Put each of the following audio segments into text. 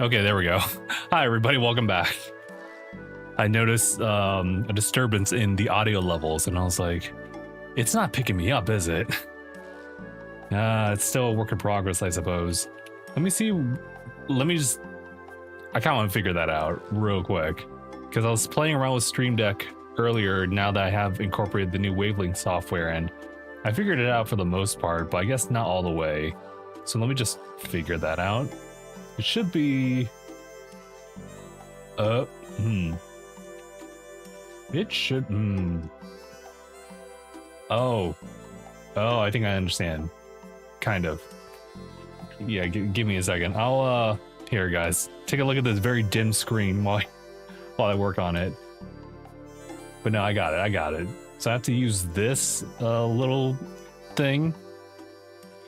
Okay, there we go. Hi, everybody. Welcome back. I noticed a disturbance in the audio levels, and I was like, it's not picking me up, is it? It's still a work in progress, I suppose. Let me see. I kind of want to figure that out real quick, because I was playing around with Stream Deck earlier now that I have incorporated the new Wavelength software, and I figured it out for the most part, but I guess not all the way. So let me just figure that out. It should be... It should... Oh, I think I understand. Kind of. Yeah, give me a second. I'll, here, guys. Take a look at this very dim screen while I work on it. But no, I got it. So I have to use this little thing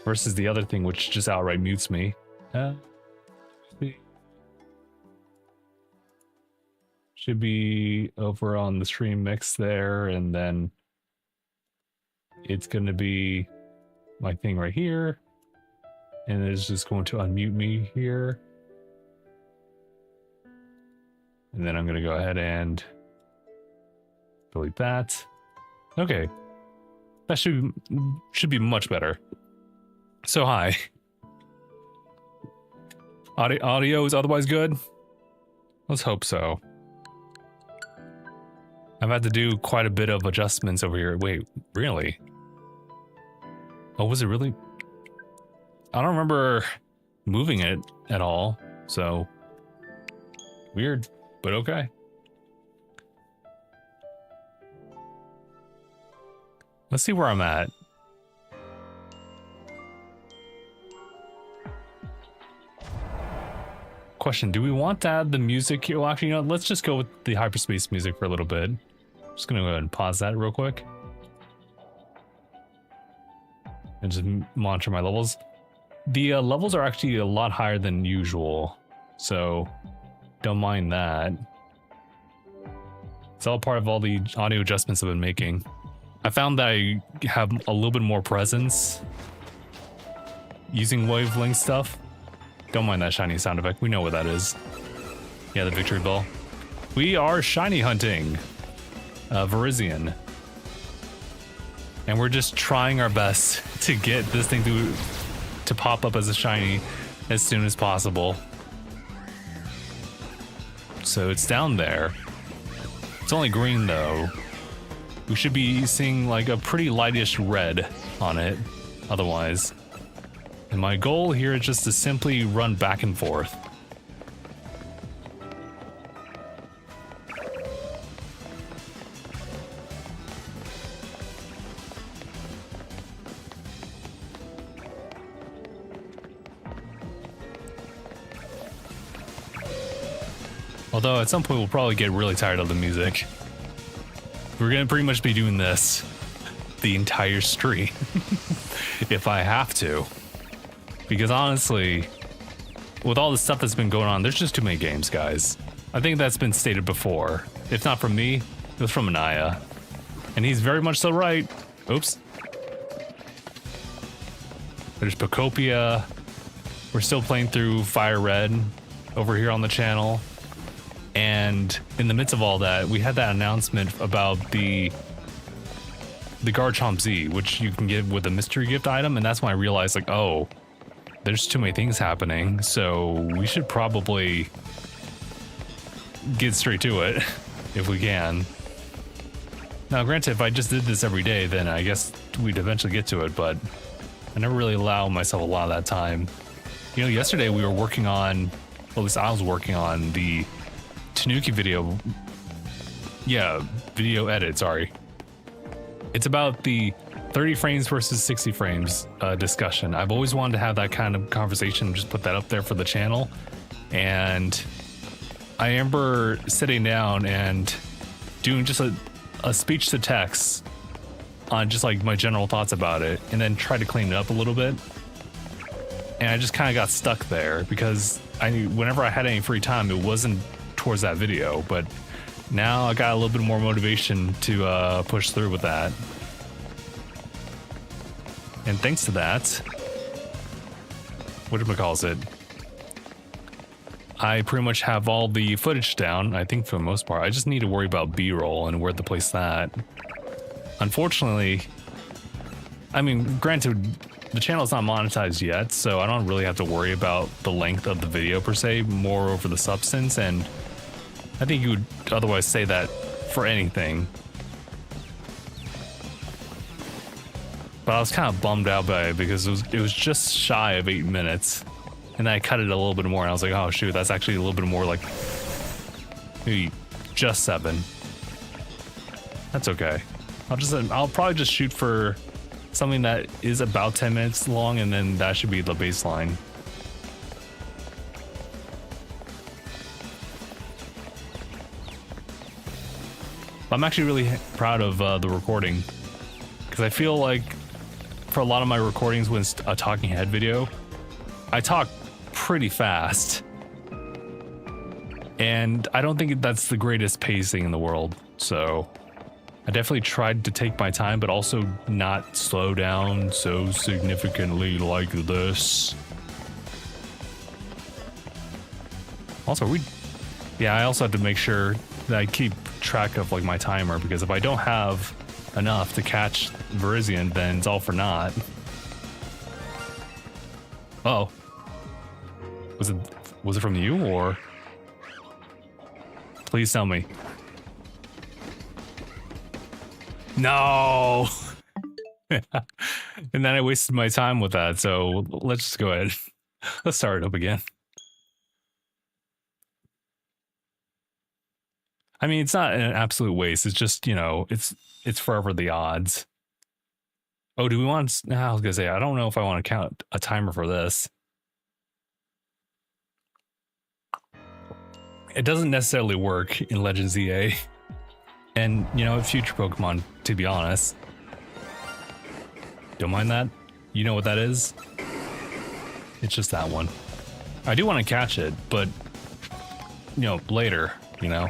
versus the other thing, which just outright mutes me. Should be over on the stream mix there, and then it's going to be my thing right here, and it's just going to unmute me here. And then I'm going to go ahead and delete that. Okay. That should be much better. So hi. Audio is otherwise good? Let's hope so. I've had to do quite a bit of adjustments over here. Wait, really? Oh, was it really? I don't remember moving it at all, so weird, but okay. Let's see where I'm at. Question, do we want to add the music here? Well, actually, you know, let's just go with the hyperspace music for a little bit. Just gonna go ahead and pause that real quick. And just monitor my levels. The levels are actually a lot higher than usual, so don't mind that. It's all part of all the audio adjustments I've been making. I found that I have a little bit more presence using wavelength stuff. Don't mind that shiny sound effect. We know what that is. Yeah, the victory bell. We are shiny hunting Virizion. And we're just trying our best to get this thing to pop up as a shiny as soon as possible. So it's down there. It's only green though. We should be seeing like a pretty lightish red on it otherwise. And my goal here is just to simply run back and forth. Although at some point we'll probably get really tired of the music. We're gonna pretty much be doing this the entire stream if I have to. Because honestly, with all the stuff that's been going on, there's just too many games, guys. I think that's been stated before. If not from me, it was from Anaya. And he's very much so right. Oops. There's Pocopia. We're still playing through Fire Red over here on the channel. And in the midst of all that, we had that announcement about the Garchomp Z, which you can get with a mystery gift item. And that's when I realized, like, oh, there's too many things happening, so we should probably get straight to it if we can. Now, granted, if I just did this every day, then I guess we'd eventually get to it, but I never really allow myself a lot of that time. You know, yesterday we were working on, well, at least I was working on the Tanuki video. Yeah, video edit, sorry. It's about the 30 frames versus 60 frames discussion. I've always wanted to have that kind of conversation, just put that up there for the channel. And I remember sitting down and doing just a speech to text on just like my general thoughts about it, and then try to clean it up a little bit. And I just kind of got stuck there because whenever I had any free time, it wasn't towards that video, but now I got a little bit more motivation to push through with that. And thanks to that, whatchamacallit, I pretty much have all the footage down, I think for the most part. I just need to worry about B-roll and where to place that. Unfortunately, I mean, granted, the channel's not monetized yet, so I don't really have to worry about the length of the video per se, more over the substance, and I think you would otherwise say that for anything. But I was kind of bummed out by it because it was just shy of 8 minutes. And then I cut it a little bit more, and I was like, oh shoot, that's actually a little bit more like maybe just 7. That's okay. I'll probably just shoot for something that is about 10 minutes long, and then that should be the baseline. I'm actually really proud of the recording, because I feel like for a lot of my recordings when it's a talking head video, I talk pretty fast, and I don't think that's the greatest pacing in the world, so I definitely tried to take my time, but also not slow down so significantly like this. Also, I also have to make sure that I keep track of like my timer, because if I don't have enough to catch Virizion, then it's all for naught. Uh oh. Was it from you, or? Please tell me. No! And then I wasted my time with that, so let's just go ahead. Let's start it up again. I mean, it's not an absolute waste. It's just, you know, it's forever the odds. Oh, do we want... I was gonna say, I don't know if I want to count a timer for this. It doesn't necessarily work in Legends EA. And, you know, future Pokemon, to be honest. Don't mind that. You know what that is? It's just that one. I do want to catch it, but, you know, later, you know?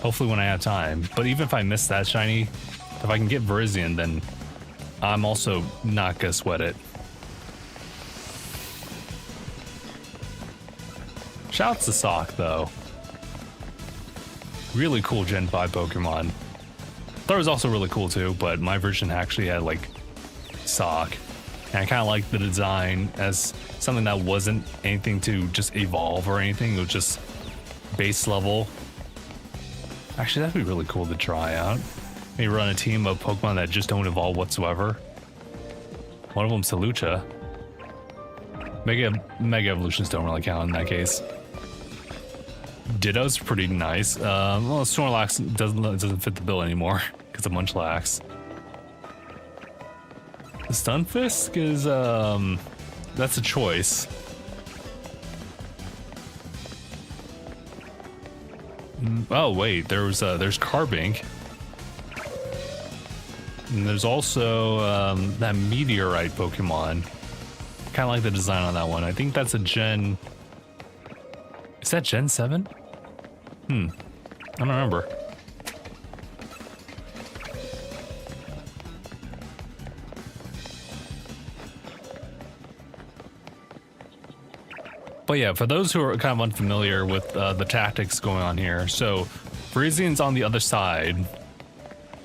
Hopefully when I have time. But even if I miss that shiny, if I can get Virizion, then I'm also not gonna sweat it. Shouts to Sock, though. Really cool Gen 5 Pokemon. Thor was also really cool too, but my version actually had like Sock. And I kind of like the design as something that wasn't anything to just evolve or anything. It was just base level. Actually, that'd be really cool to try out. Maybe run a team of Pokemon that just don't evolve whatsoever. One of them's Salucha. Mega evolutions don't really count in that case. Ditto's pretty nice. Well, Snorlax doesn't fit the bill anymore because of Munchlax. The Stunfisk is that's a choice. Oh wait, there's Carbink. And there's also that Meteorite Pokemon. Kind of like the design on that one. I think that's a Gen... Is that Gen 7? I don't remember. But yeah, for those who are kind of unfamiliar with the tactics going on here, so Virizion's on the other side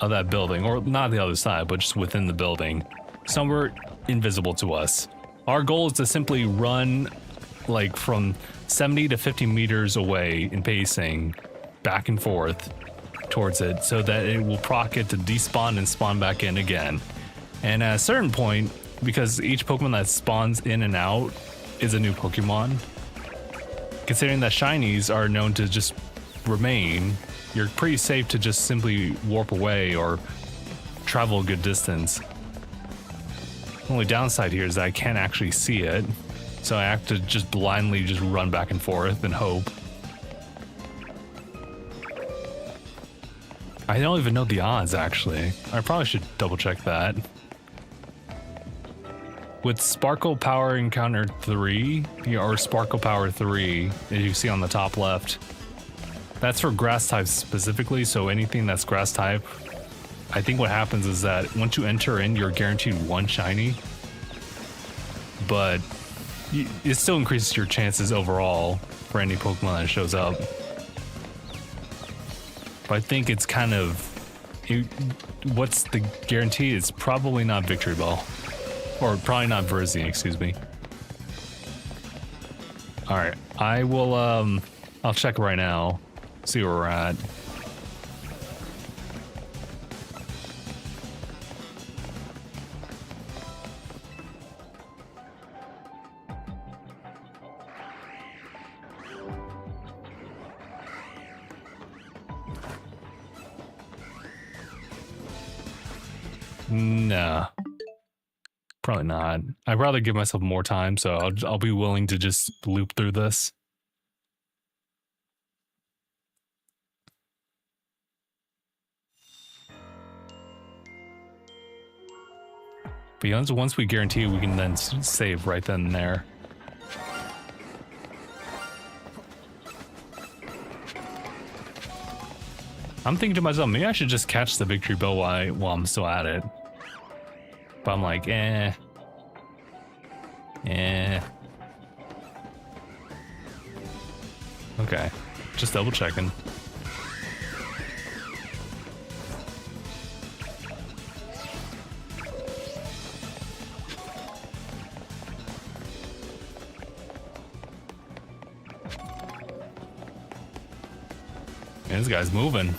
of that building, or not the other side, but just within the building, somewhere invisible to us. Our goal is to simply run like from 70 to 50 meters away in pacing back and forth towards it so that it will proc it to despawn and spawn back in again. And at a certain point, because each Pokemon that spawns in and out is a new Pokemon, considering that shinies are known to just remain, you're pretty safe to just simply warp away or travel a good distance. The only downside here is that I can't actually see it, so I have to just blindly just run back and forth and hope. I don't even know the odds, actually. I probably should double check that. With Sparkle Power Encounter 3, or Sparkle Power 3, as you see on the top left, that's for grass types specifically, so anything that's grass type, I think what happens is that once you enter in, you're guaranteed one shiny. But it still increases your chances overall for any Pokemon that shows up. But I think it's kind of, what's the guarantee? It's probably not Victory Bell, or probably not Virizion, excuse me. All right, I will. I'll check right now, see where we're at. Nah, probably not. I'd rather give myself more time, so I'll be willing to just loop through this. But once we guarantee it, we can then save right then and there. I'm thinking to myself, maybe I should just catch the Victory Bell while I'm still at it. But I'm like, eh. Okay, just double checking. Man, this guy's moving.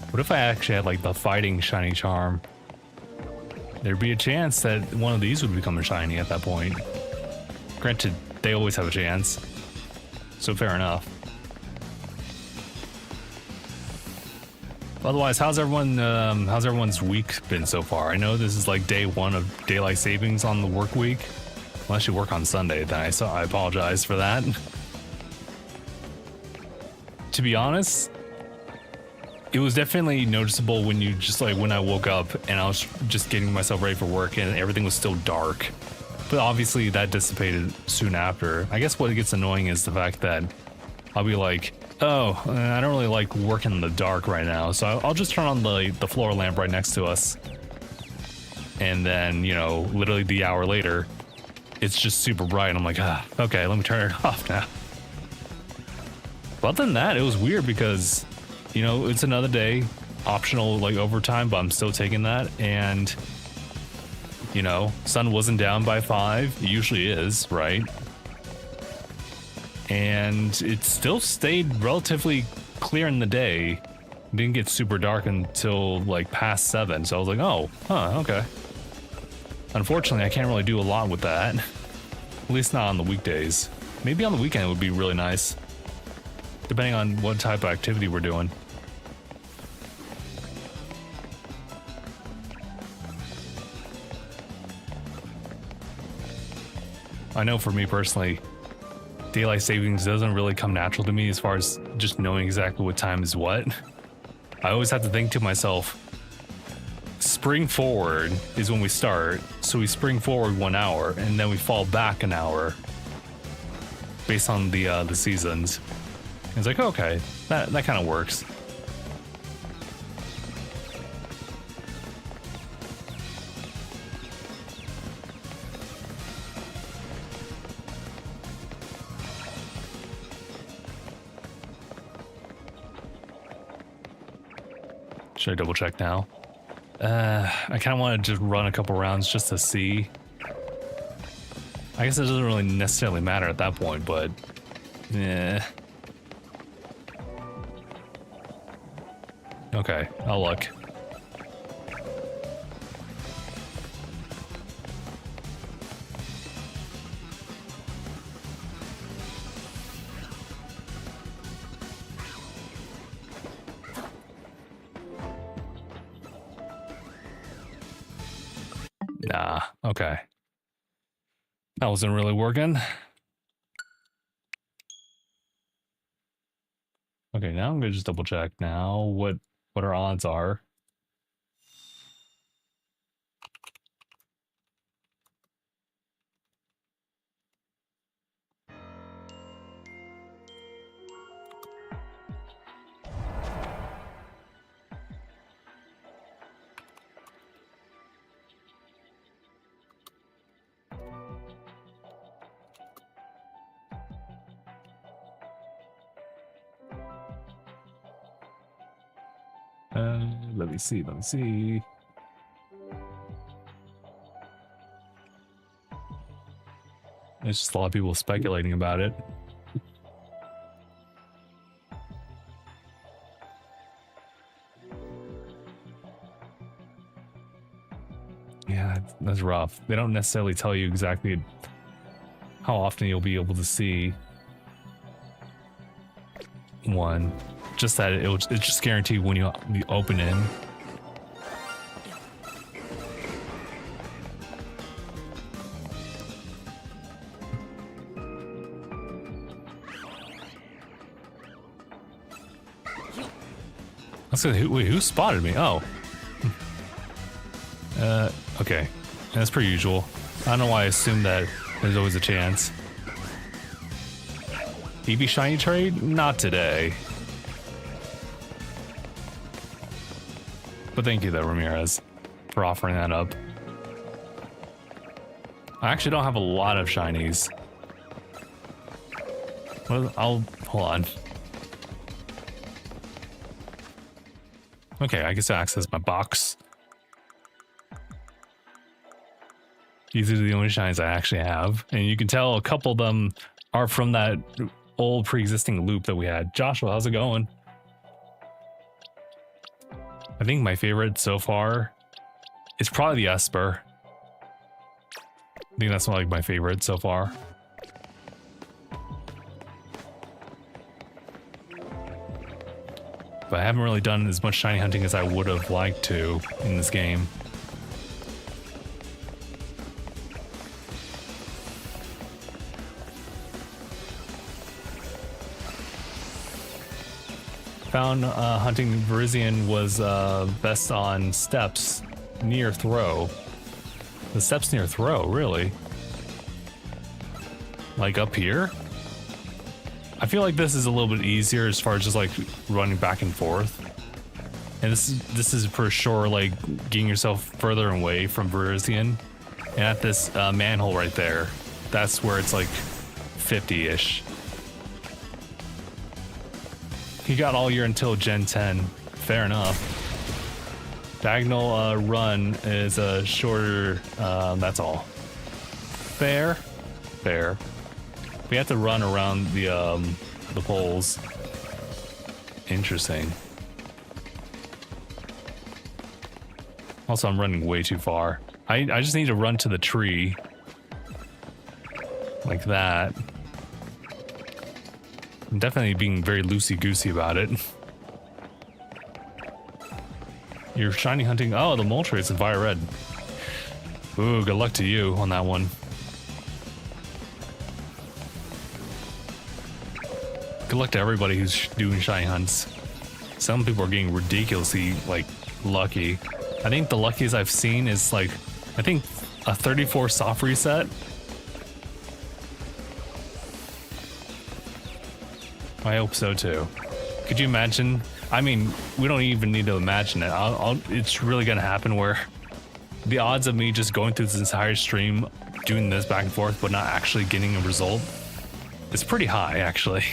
What if I actually had like the fighting shiny charm? There'd be a chance that one of these would become a shiny at that point. Granted, they always have a chance, so fair enough. Otherwise, how's everyone's week been so far? I know this is like day 1 of daylight savings on the work week. Unless you work on Sunday, then I apologize for that. To be honest, it was definitely noticeable when you just like when I woke up and I was just getting myself ready for work and everything was still dark. But obviously that dissipated soon after. I guess what gets annoying is the fact that I'll be like, oh, I don't really like working in the dark right now, so I'll just turn on the floor lamp right next to us. And then, you know, literally the hour later, it's just super bright and I'm like, okay, let me turn it off now. But other than that, it was weird because, you know, it's another day, optional like overtime, but I'm still taking that. And, you know, sun wasn't down by 5. It usually is, right? And it still stayed relatively clear in the day. It didn't get super dark until like past 7. So I was like, oh, okay. Unfortunately, I can't really do a lot with that. At least not on the weekdays. Maybe on the weekend it would be really nice. Depending on what type of activity we're doing. I know for me personally, daylight savings doesn't really come natural to me as far as just knowing exactly what time is what. I always have to think to myself, spring forward is when we start, so we spring forward 1 hour and then we fall back an hour based on the seasons. And it's like, okay, that kind of works. Should I double check now? I kind of want to just run a couple rounds just to see. I guess it doesn't really necessarily matter at that point, but yeah. Okay, I'll look. Nah, okay. That wasn't really working. Okay, now I'm gonna just double check now what our odds are. Let me see. Let me see. There's just a lot of people speculating about it. Yeah, that's rough. They don't necessarily tell you exactly how often you'll be able to see one. Just that it's just guaranteed when you open in. Let's say, wait, who spotted me? Oh. Okay. That's per usual. I don't know why I assumed that there's always a chance. Eevee shiny trade? Not today. But thank you though, Ramirez, for offering that up. I actually don't have a lot of shinies. Well, I'll hold on. Okay, I guess I access my box. These are the only shinies I actually have. And you can tell a couple of them are from that old pre-existing loop that we had. Joshua, how's it going? I think my favorite so far is probably the Esper. I think that's like my favorite so far. But I haven't really done as much shiny hunting as I would have liked to in this game. Found hunting Virizion was best on steps near throw. The steps near throw, really? Like up here? I feel like this is a little bit easier as far as just like running back and forth. And this is for sure like getting yourself further away from Virizion. And at this manhole right there, that's where it's like 50-ish. You got all year until Gen 10. Fair enough. Diagonal run is a shorter, that's all. Fair. Fair. We have to run around the poles. Interesting. Also, I'm running way too far. I just need to run to the tree. Like that. I'm definitely being very loosey-goosey about it. You're shiny hunting. Oh, the mole trade's in fire red. Ooh, good luck to you on that one. Good luck to everybody who's doing shiny hunts. Some people are getting ridiculously, like, lucky. I think the luckiest I've seen is, like, I think a 34 soft reset. I hope so too. Could you imagine? I mean, we don't even need to imagine it. It's really gonna happen where the odds of me just going through this entire stream, doing this back and forth, but not actually getting a result, is pretty high, actually.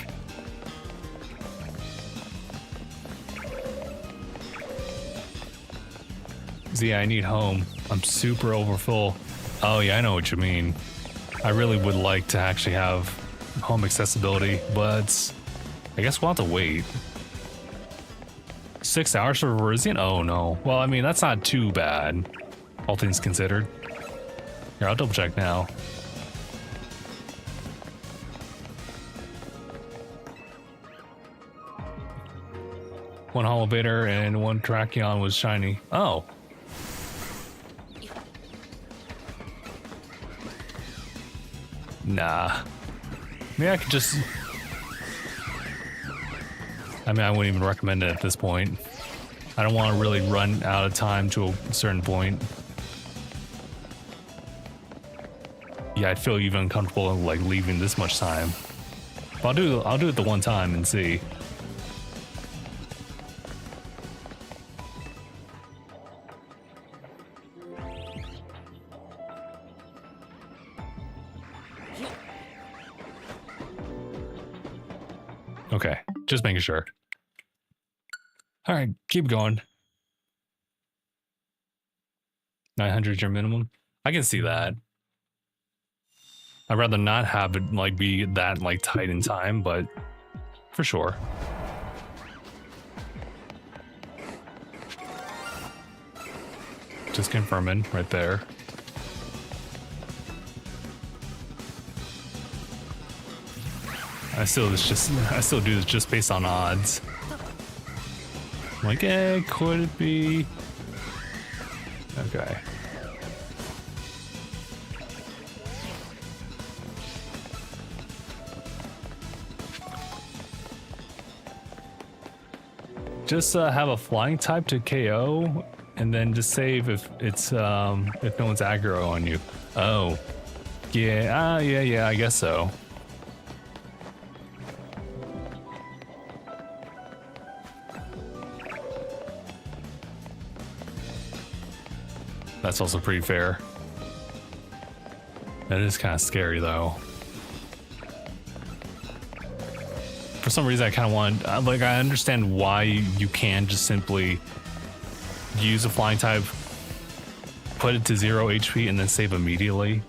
Z, I need home. I'm super overfull. Oh yeah, I know what you mean. I really would like to actually have home accessibility, but I guess we'll have to wait. 6 hours for Virizion? Oh no. Well, I mean, that's not too bad, all things considered. Here, I'll double check now. One Holobator and one Tracheon was shiny. Oh. Nah. Maybe I could just... I mean, I wouldn't even recommend it at this point. I don't want to really run out of time to a certain point. Yeah, I'd feel even uncomfortable like leaving this much time. But I'll do it the one time and see. Okay, just making sure. All right, keep going. 900 your minimum. I can see that. I'd rather not have it like be that like tight in time, but for sure. Just confirming right there. I still do this just based on odds. I'm like, could it be? Okay. Just have a flying type to KO, and then just save if it's if no one's aggro on you. Oh, yeah, yeah, I guess so. That's also pretty fair. That is kind of scary though. For some reason I kind of want, like, I understand why you can just simply use a flying type, put it to 0 HP and then save immediately.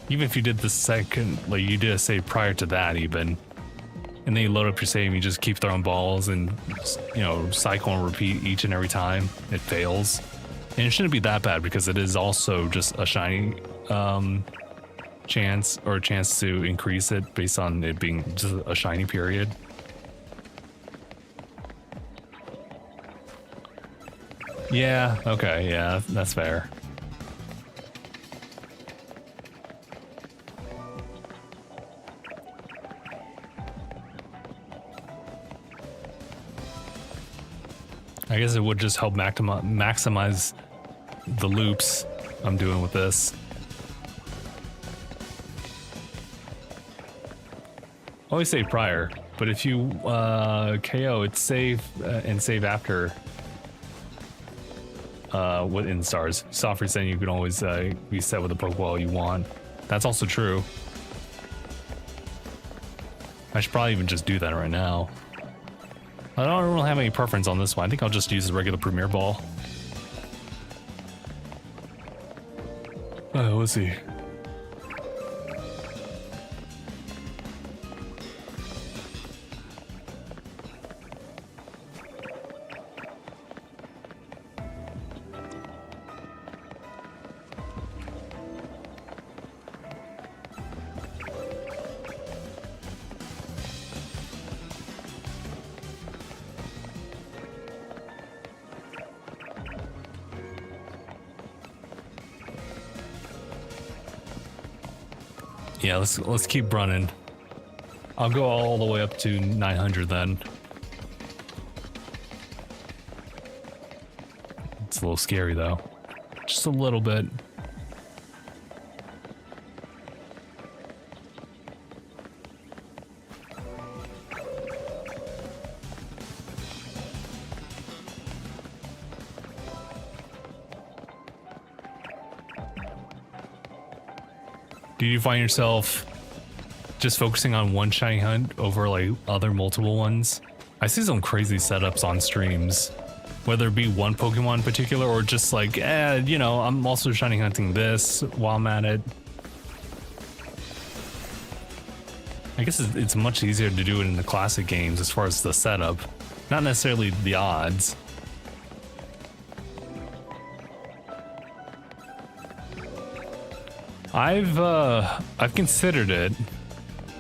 Even if you did the second, like you did a save prior to that even, and then you load up your save and you just keep throwing balls and, you know, cycle and repeat each and every time it fails. And it shouldn't be that bad because it is also just a shiny chance, or a chance to increase it based on it being just a shiny period. Yeah, okay, yeah, that's fair. I guess it would just help maximize the loops I'm doing with this. Always save prior, but if you KO, it's save and save after within stars. Soft reset, you can always reset with the Pokeball you want. That's also true. I should probably even just do that right now. I don't really have any preference on this one. I think I'll just use the regular Premier Ball. Let's see. Yeah, let's keep running. I'll go all the way up to 900 then. It's a little scary though. Just a little bit. Do you find yourself just focusing on one shiny hunt over like other multiple ones? I see some crazy setups on streams, whether it be one Pokemon in particular or just like, you know, I'm also shiny hunting this while I'm at it. I guess it's much easier to do it in the classic games as far as the setup, not necessarily the odds. I've considered it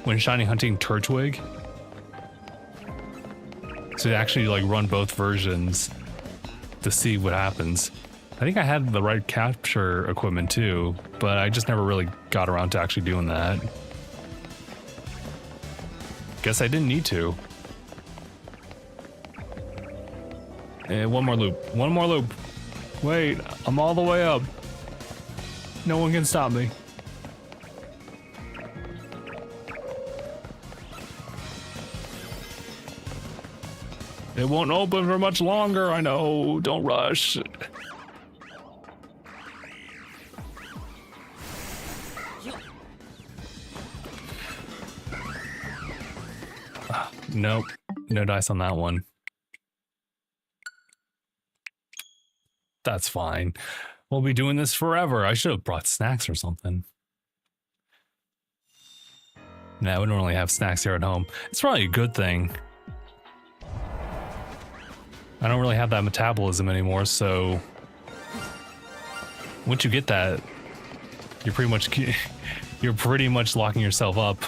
when shiny hunting Turtwig to actually like run both versions to see what happens. I think I had the right capture equipment too, but I just never really got around to actually doing that. Guess I didn't need to. One more loop. One more loop. Wait, I'm all the way up. No one can stop me. It won't open for much longer, I know. Don't rush. Nope. No dice on that one. That's fine. We'll be doing this forever. I should have brought snacks or something. Nah, we don't really have snacks here at home. It's probably a good thing. I don't really have that metabolism anymore, so once you get that, you're pretty much locking yourself up.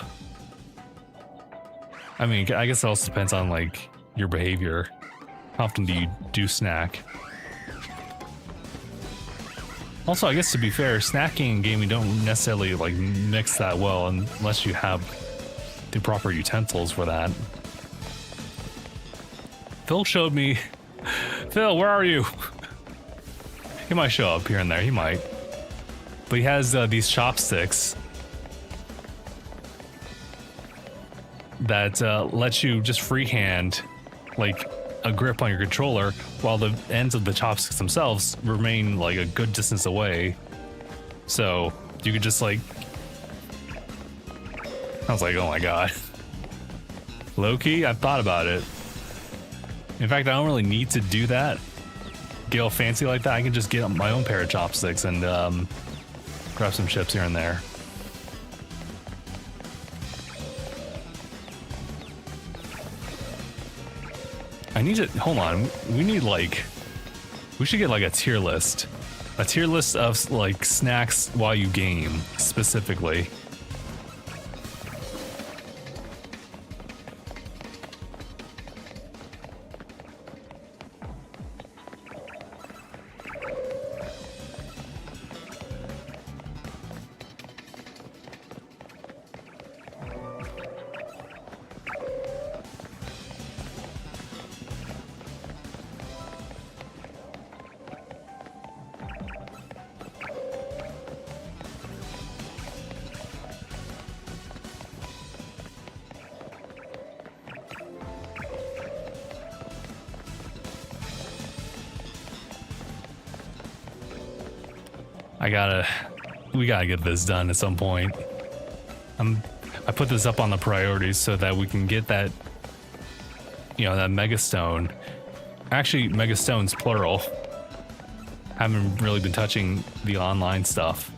I mean, I guess it also depends on like your behavior. How often do you do snack? Also, I guess to be fair, snacking and gaming don't necessarily like mix that well unless you have the proper utensils for that. Phil showed me. Phil, where are you? He might show up here and there, he might. But he has these chopsticks that lets you just freehand like a grip on your controller while the ends of the chopsticks themselves remain like a good distance away. So you could just like, I was like, oh my god. Low-key, I've thought about it. In fact, I don't really need to do that. Get all fancy like that. I can just get my own pair of chopsticks and grab some chips here and there. I need to, hold on, we need like, we should get like a tier list. A tier list of like snacks while you game, specifically. We gotta get this done at some point. I put this up on the priorities so that we can get that, you know, that Mega Stone. Actually, Mega Stone's plural. Haven't really been touching the online stuff.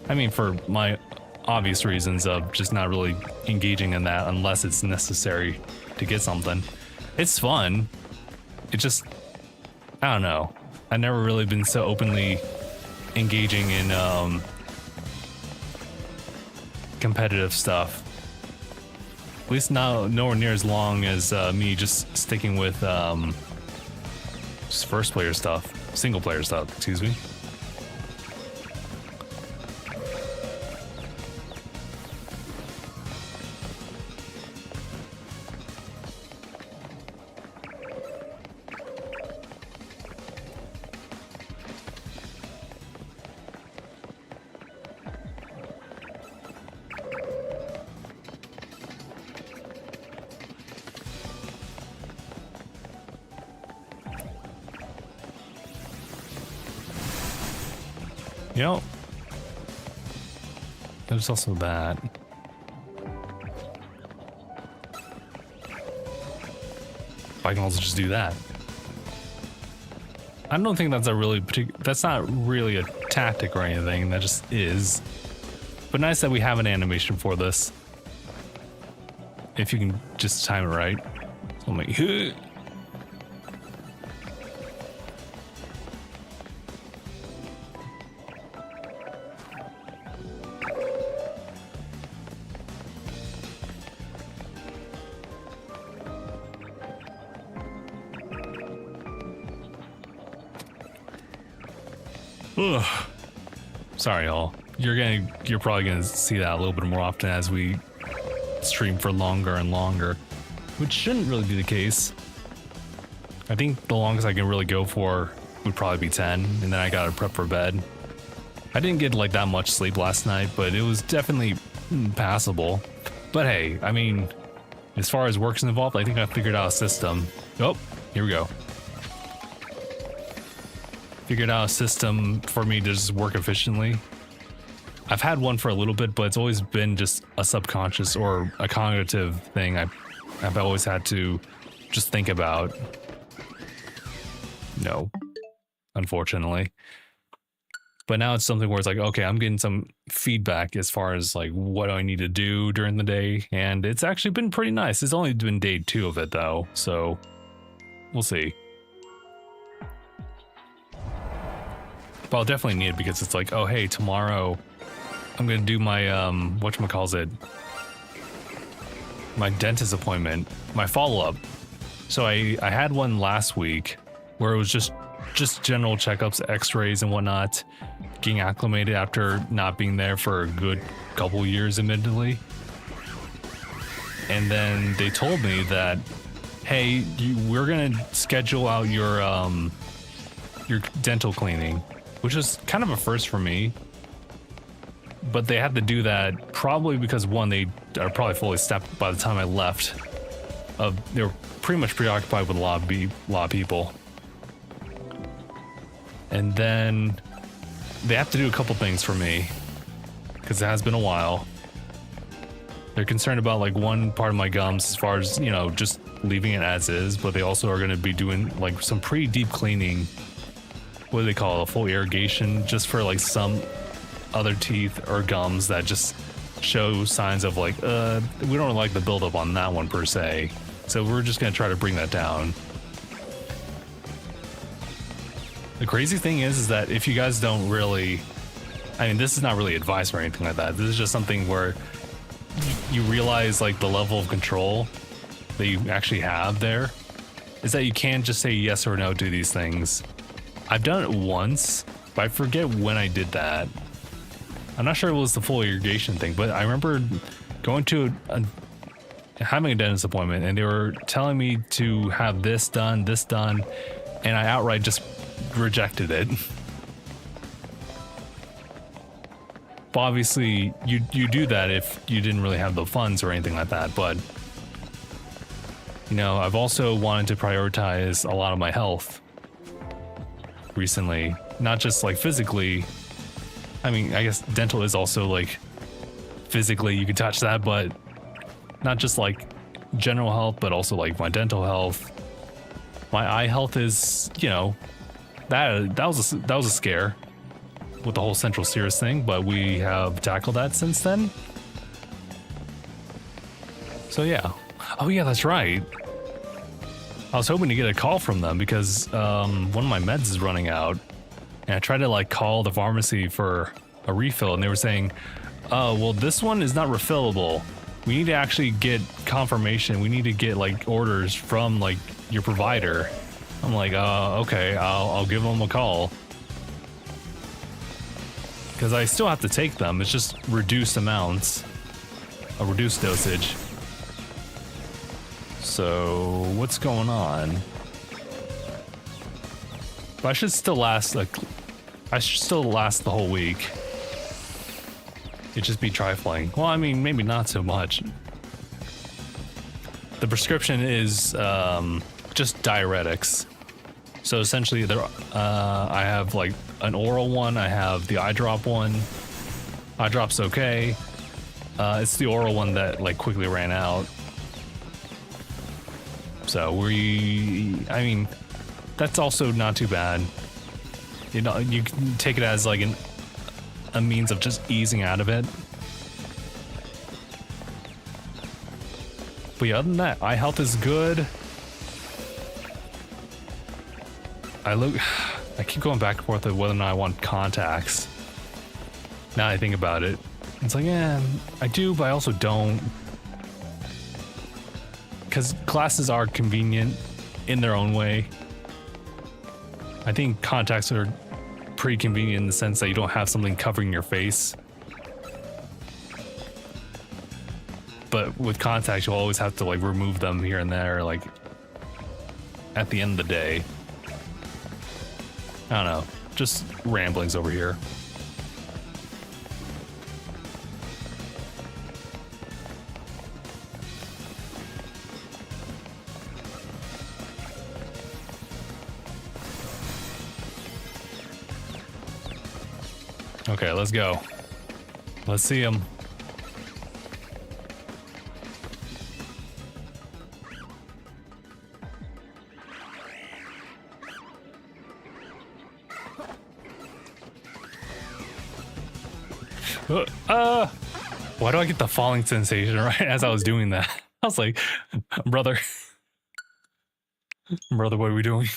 I mean, for my obvious reasons of just not really engaging in that unless it's necessary to get something. It's fun. It just, I don't know. I've never really been so openly engaging in competitive stuff. At least nowhere near as long as me just sticking with just first player stuff, single player stuff, excuse me. You know, there's also that. I can also just do that. I don't think that's a really that's not really a tactic or anything. That just is. But nice that we have an animation for this. If you can just time it right. So I'm like, ugh. Sorry, y'all. You're probably gonna see that a little bit more often as we stream for longer and longer, which shouldn't really be the case. I think the longest I can really go for would probably be 10, and then I gotta prep for bed. I didn't get like that much sleep last night, but it was definitely passable. But hey, I mean, as far as work's involved, I think I figured out a system. Oh, here we go. Figured out a system for me to just work efficiently. I've had one for a little bit, but it's always been just a subconscious or a cognitive thing I've always had to just think about. No, unfortunately. But now it's something where it's like, okay, I'm getting some feedback as far as like what I need to do during the day. And it's actually been pretty nice. It's only been day 2 of it though. So we'll see. But I'll definitely need it because it's like, oh, hey, tomorrow I'm going to do my, whatchamacallit, my dentist appointment, my follow-up. So I had one last week where it was just general checkups, x-rays and whatnot, getting acclimated after not being there for a good couple years, admittedly. And then they told me that, hey, we're going to schedule out your dental cleaning, which is kind of a first for me. But they had to do that probably because, one, they are probably fully staffed by the time I left. They were pretty much preoccupied with a lot of people. And then they have to do a couple things for me because it has been a while. They're concerned about like one part of my gums as far as, you know, just leaving it as is, but they also are going to be doing like some pretty deep cleaning. What do they call it? A full irrigation just for like some other teeth or gums that just show signs of like, we don't like the buildup on that one per se. So we're just going to try to bring that down. The crazy thing is that if you guys don't really, I mean, this is not really advice or anything like that. This is just something where you realize like the level of control that you actually have there is that you can't just say yes or no to these things. I've done it once, but I forget when I did that. I'm not sure it was the full irrigation thing, but I remember going to having a dentist appointment and they were telling me to have this done, and I outright just rejected it. But obviously you do that if you didn't really have the funds or anything like that. But you know, I've also wanted to prioritize a lot of my health recently, not just like physically. I mean, I guess dental is also like physically you can touch that, but not just like general health, but also like my dental health. My eye health is, you know, that was a scare with the whole central serous thing, but we have tackled that since then. So yeah. Oh yeah, that's right. I was hoping to get a call from them because one of my meds is running out, and I tried to like call the pharmacy for a refill, and they were saying, "Oh, well, this one is not refillable. We need to actually get confirmation. We need to get like orders from like your provider." I'm like, okay, I'll give them a call because I still have to take them. It's just reduced amounts, a reduced dosage. So what's going on? But I should still last like, I should still last the whole week. It'd just be trifling. Well, I mean, maybe not so much. The prescription is just diuretics. So essentially, I have like an oral one. I have the eye drop one. Eye drop's okay. It's the oral one that like quickly ran out. So I mean, that's also not too bad. You know, you can take it as like a means of just easing out of it. But yeah, other than that, eye health is good. I keep going back and forth with whether or not I want contacts. Now I think about it, it's like, yeah, I do, but I also don't. Because glasses are convenient in their own way. I think contacts are pretty convenient in the sense that you don't have something covering your face. But with contacts, you'll always have to like remove them here and there, like at the end of the day. I don't know, just ramblings over here. Okay, let's go. Let's see him. Why do I get the falling sensation right as I was doing that? I was like, brother, brother, what are we doing?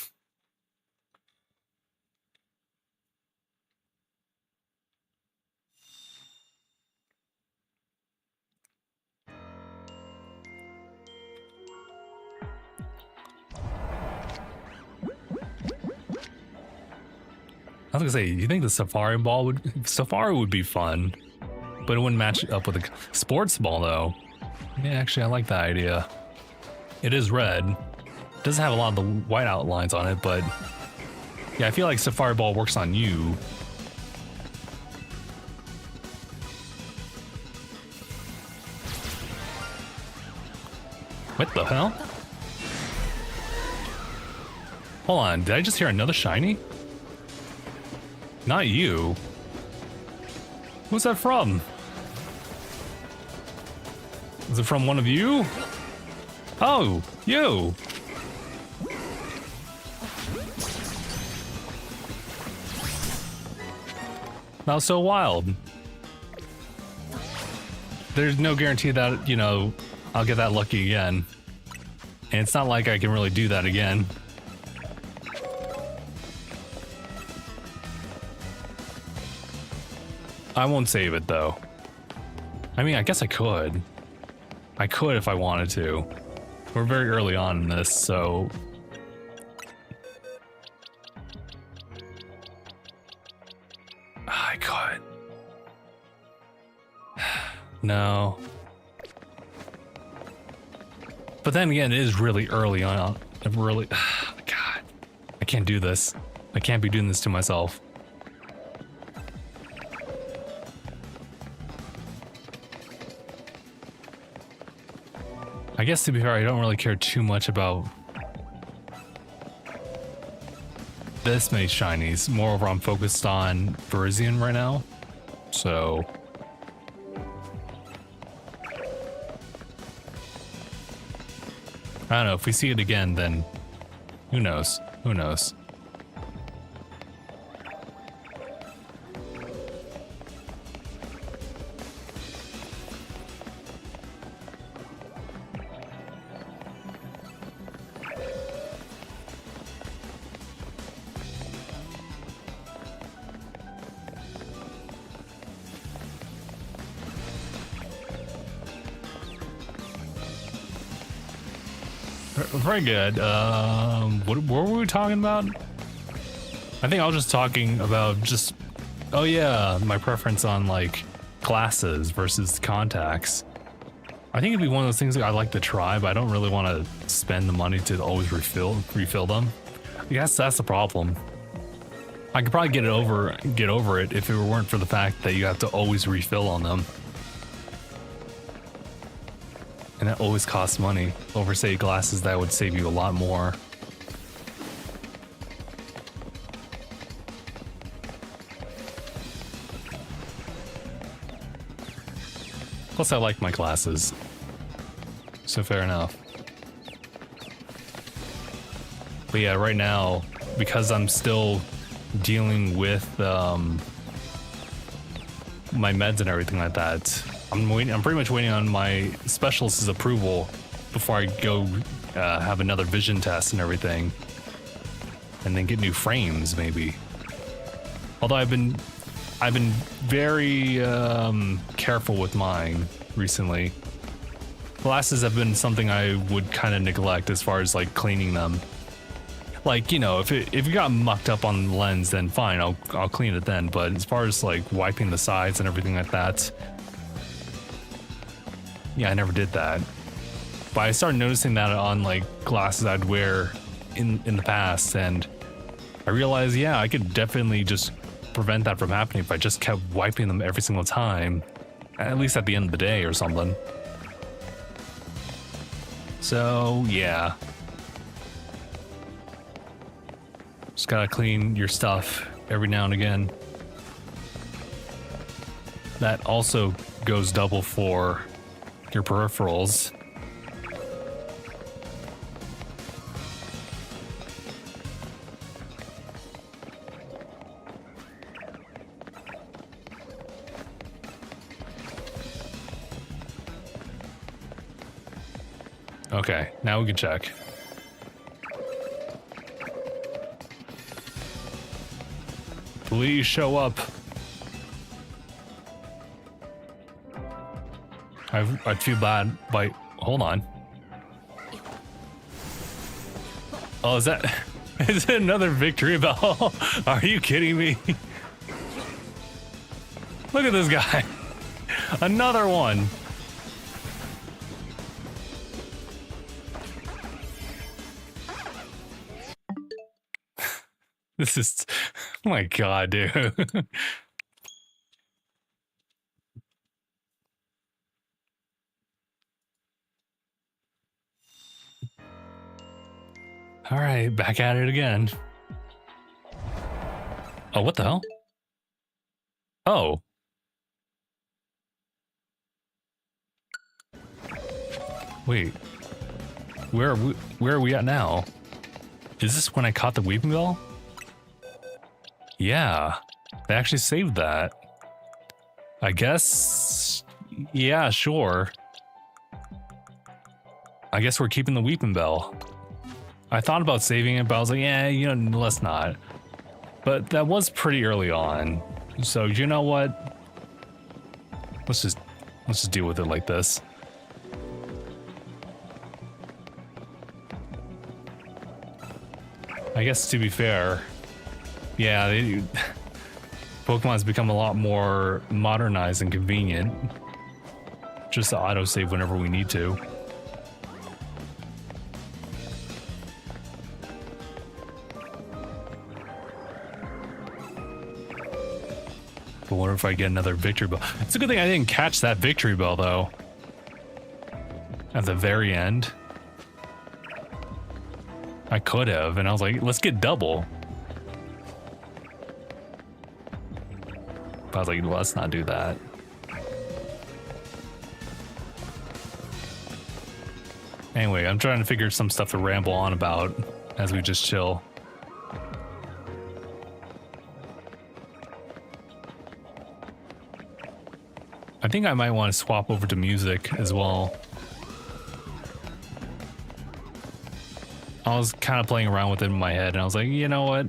I was gonna say, you think the Safari would be fun, but it wouldn't match up with a sports ball though. Yeah, actually, I like that idea. It is red. It doesn't have a lot of the white outlines on it, but yeah, I feel like Safari Ball works on you. What the hell? Hold on, did I just hear another shiny? Not you. Who's that from? Is it from one of you? Oh, you. That was so wild. There's no guarantee that, you know, I'll get that lucky again. And it's not like I can really do that again. I won't save it though. I mean, I guess I could. I could if I wanted to. We're very early on in this, so... I could. No. But then again, it is really early on. God. I can't do this. I can't be doing this to myself. I guess to be fair, I don't really care too much about this many shinies. Moreover, I'm focused on Virizion right now. So... I don't know, if we see it again, then who knows? Who knows? Very good. What were we talking about? I think I was just talking about just, oh yeah, my preference on like glasses versus contacts. I think it'd be one of those things that I'd like to try, but I don't really want to spend the money to always refill them. I guess that's the problem. I could probably get over it if it weren't for the fact that you have to always refill on them. And that always costs money. Over, say, glasses that would save you a lot more. Plus, I like my glasses. So fair enough. But yeah, right now, because I'm still dealing with my meds and everything like that, I'm pretty much waiting on my specialist's approval before I go have another vision test and everything, and then get new frames maybe. Although I've been very careful with mine recently. Glasses have been something I would kind of neglect as far as like cleaning them. Like, you know, if you got mucked up on the lens, then fine, I'll clean it then. But as far as like wiping the sides and everything like that, yeah, I never did that. But I started noticing that on like glasses I'd wear in the past, and I realized, yeah, I could definitely just prevent that from happening if I just kept wiping them every single time, at least at the end of the day or something. So yeah, just gotta clean your stuff every now and again. That also goes double for your peripherals. Okay, now we can check. Please show up. I feel bad by... Hold on. Oh, is that... Is it another victory bell? Are you kidding me? Look at this guy. Another one. This is... Oh my god, dude. All right, back at it again. Oh, what the hell? Oh. Wait. Where are we at now? Is this when I caught the weeping bell? Yeah. They actually saved that. I guess... Yeah, sure. I guess we're keeping the weeping bell. I thought about saving it, but I was like, yeah, you know, let's not. But that was pretty early on. So you know what? Let's just deal with it like this. I guess to be fair, yeah, Pokemon's become a lot more modernized and convenient. Just to autosave whenever we need to. I wonder if I get another victory bell. It's a good thing I didn't catch that victory bell, though. At the very end. I could have, and I was like, let's get double. But I was like, let's not do that. Anyway, I'm trying to figure some stuff to ramble on about as we just chill. I think I might want to swap over to music as well. I was kind of playing around with it in my head, and I was like, you know what?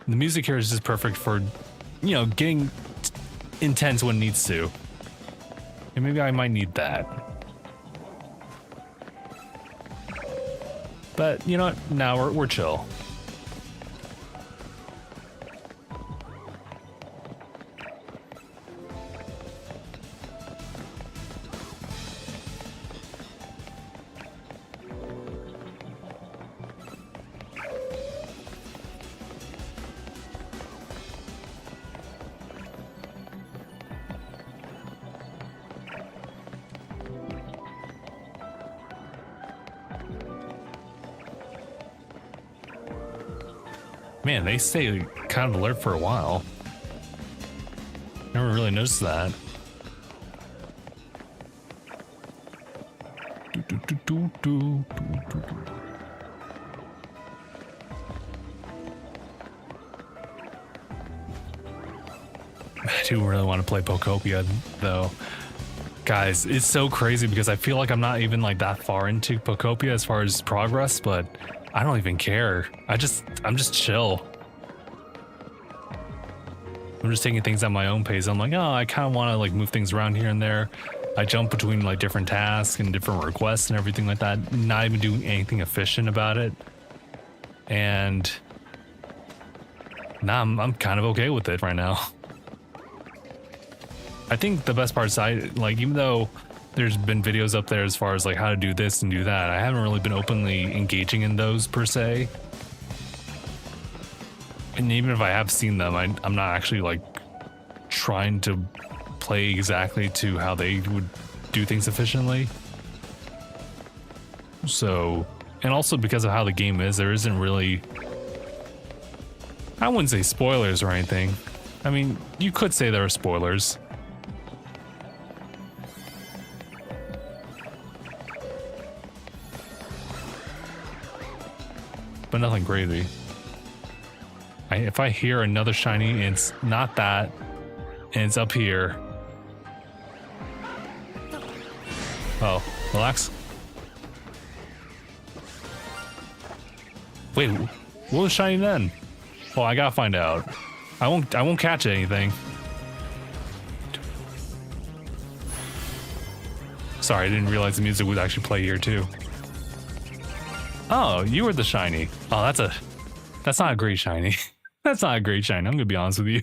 The music here is just perfect for, you know, getting intense when it needs to. And maybe I might need that. But, you know what? Now we're chill. Man, they stay kind of alert for a while. Never really noticed that. I do really want to play Pokopia, though. Guys, it's so crazy because I feel like I'm not even like that far into Pokopia as far as progress, but I don't even care. I'm just chill. I'm just taking things at my own pace. I'm like, oh, I kind of want to like move things around here and there. I jump between like different tasks and different requests and everything like that. Not even doing anything efficient about it. And now I'm kind of okay with it right now. I think the best part is even though there's been videos up there as far as like how to do this and do that, I haven't really been openly engaging in those per se. And even if I have seen them, I'm not actually like trying to play exactly to how they would do things efficiently. So, and also because of how the game is, there isn't really, I wouldn't say spoilers or anything. I mean, you could say there are spoilers. But nothing crazy. If I hear another shiny and it's not that, and it's up here. Oh, relax. Wait, what was shiny then? Oh, I gotta find out. I won't catch anything. Sorry, I didn't realize the music would actually play here too. Oh, you were the shiny. Oh, that's not a great shiny. That's not a great shiny. I'm gonna be honest with you.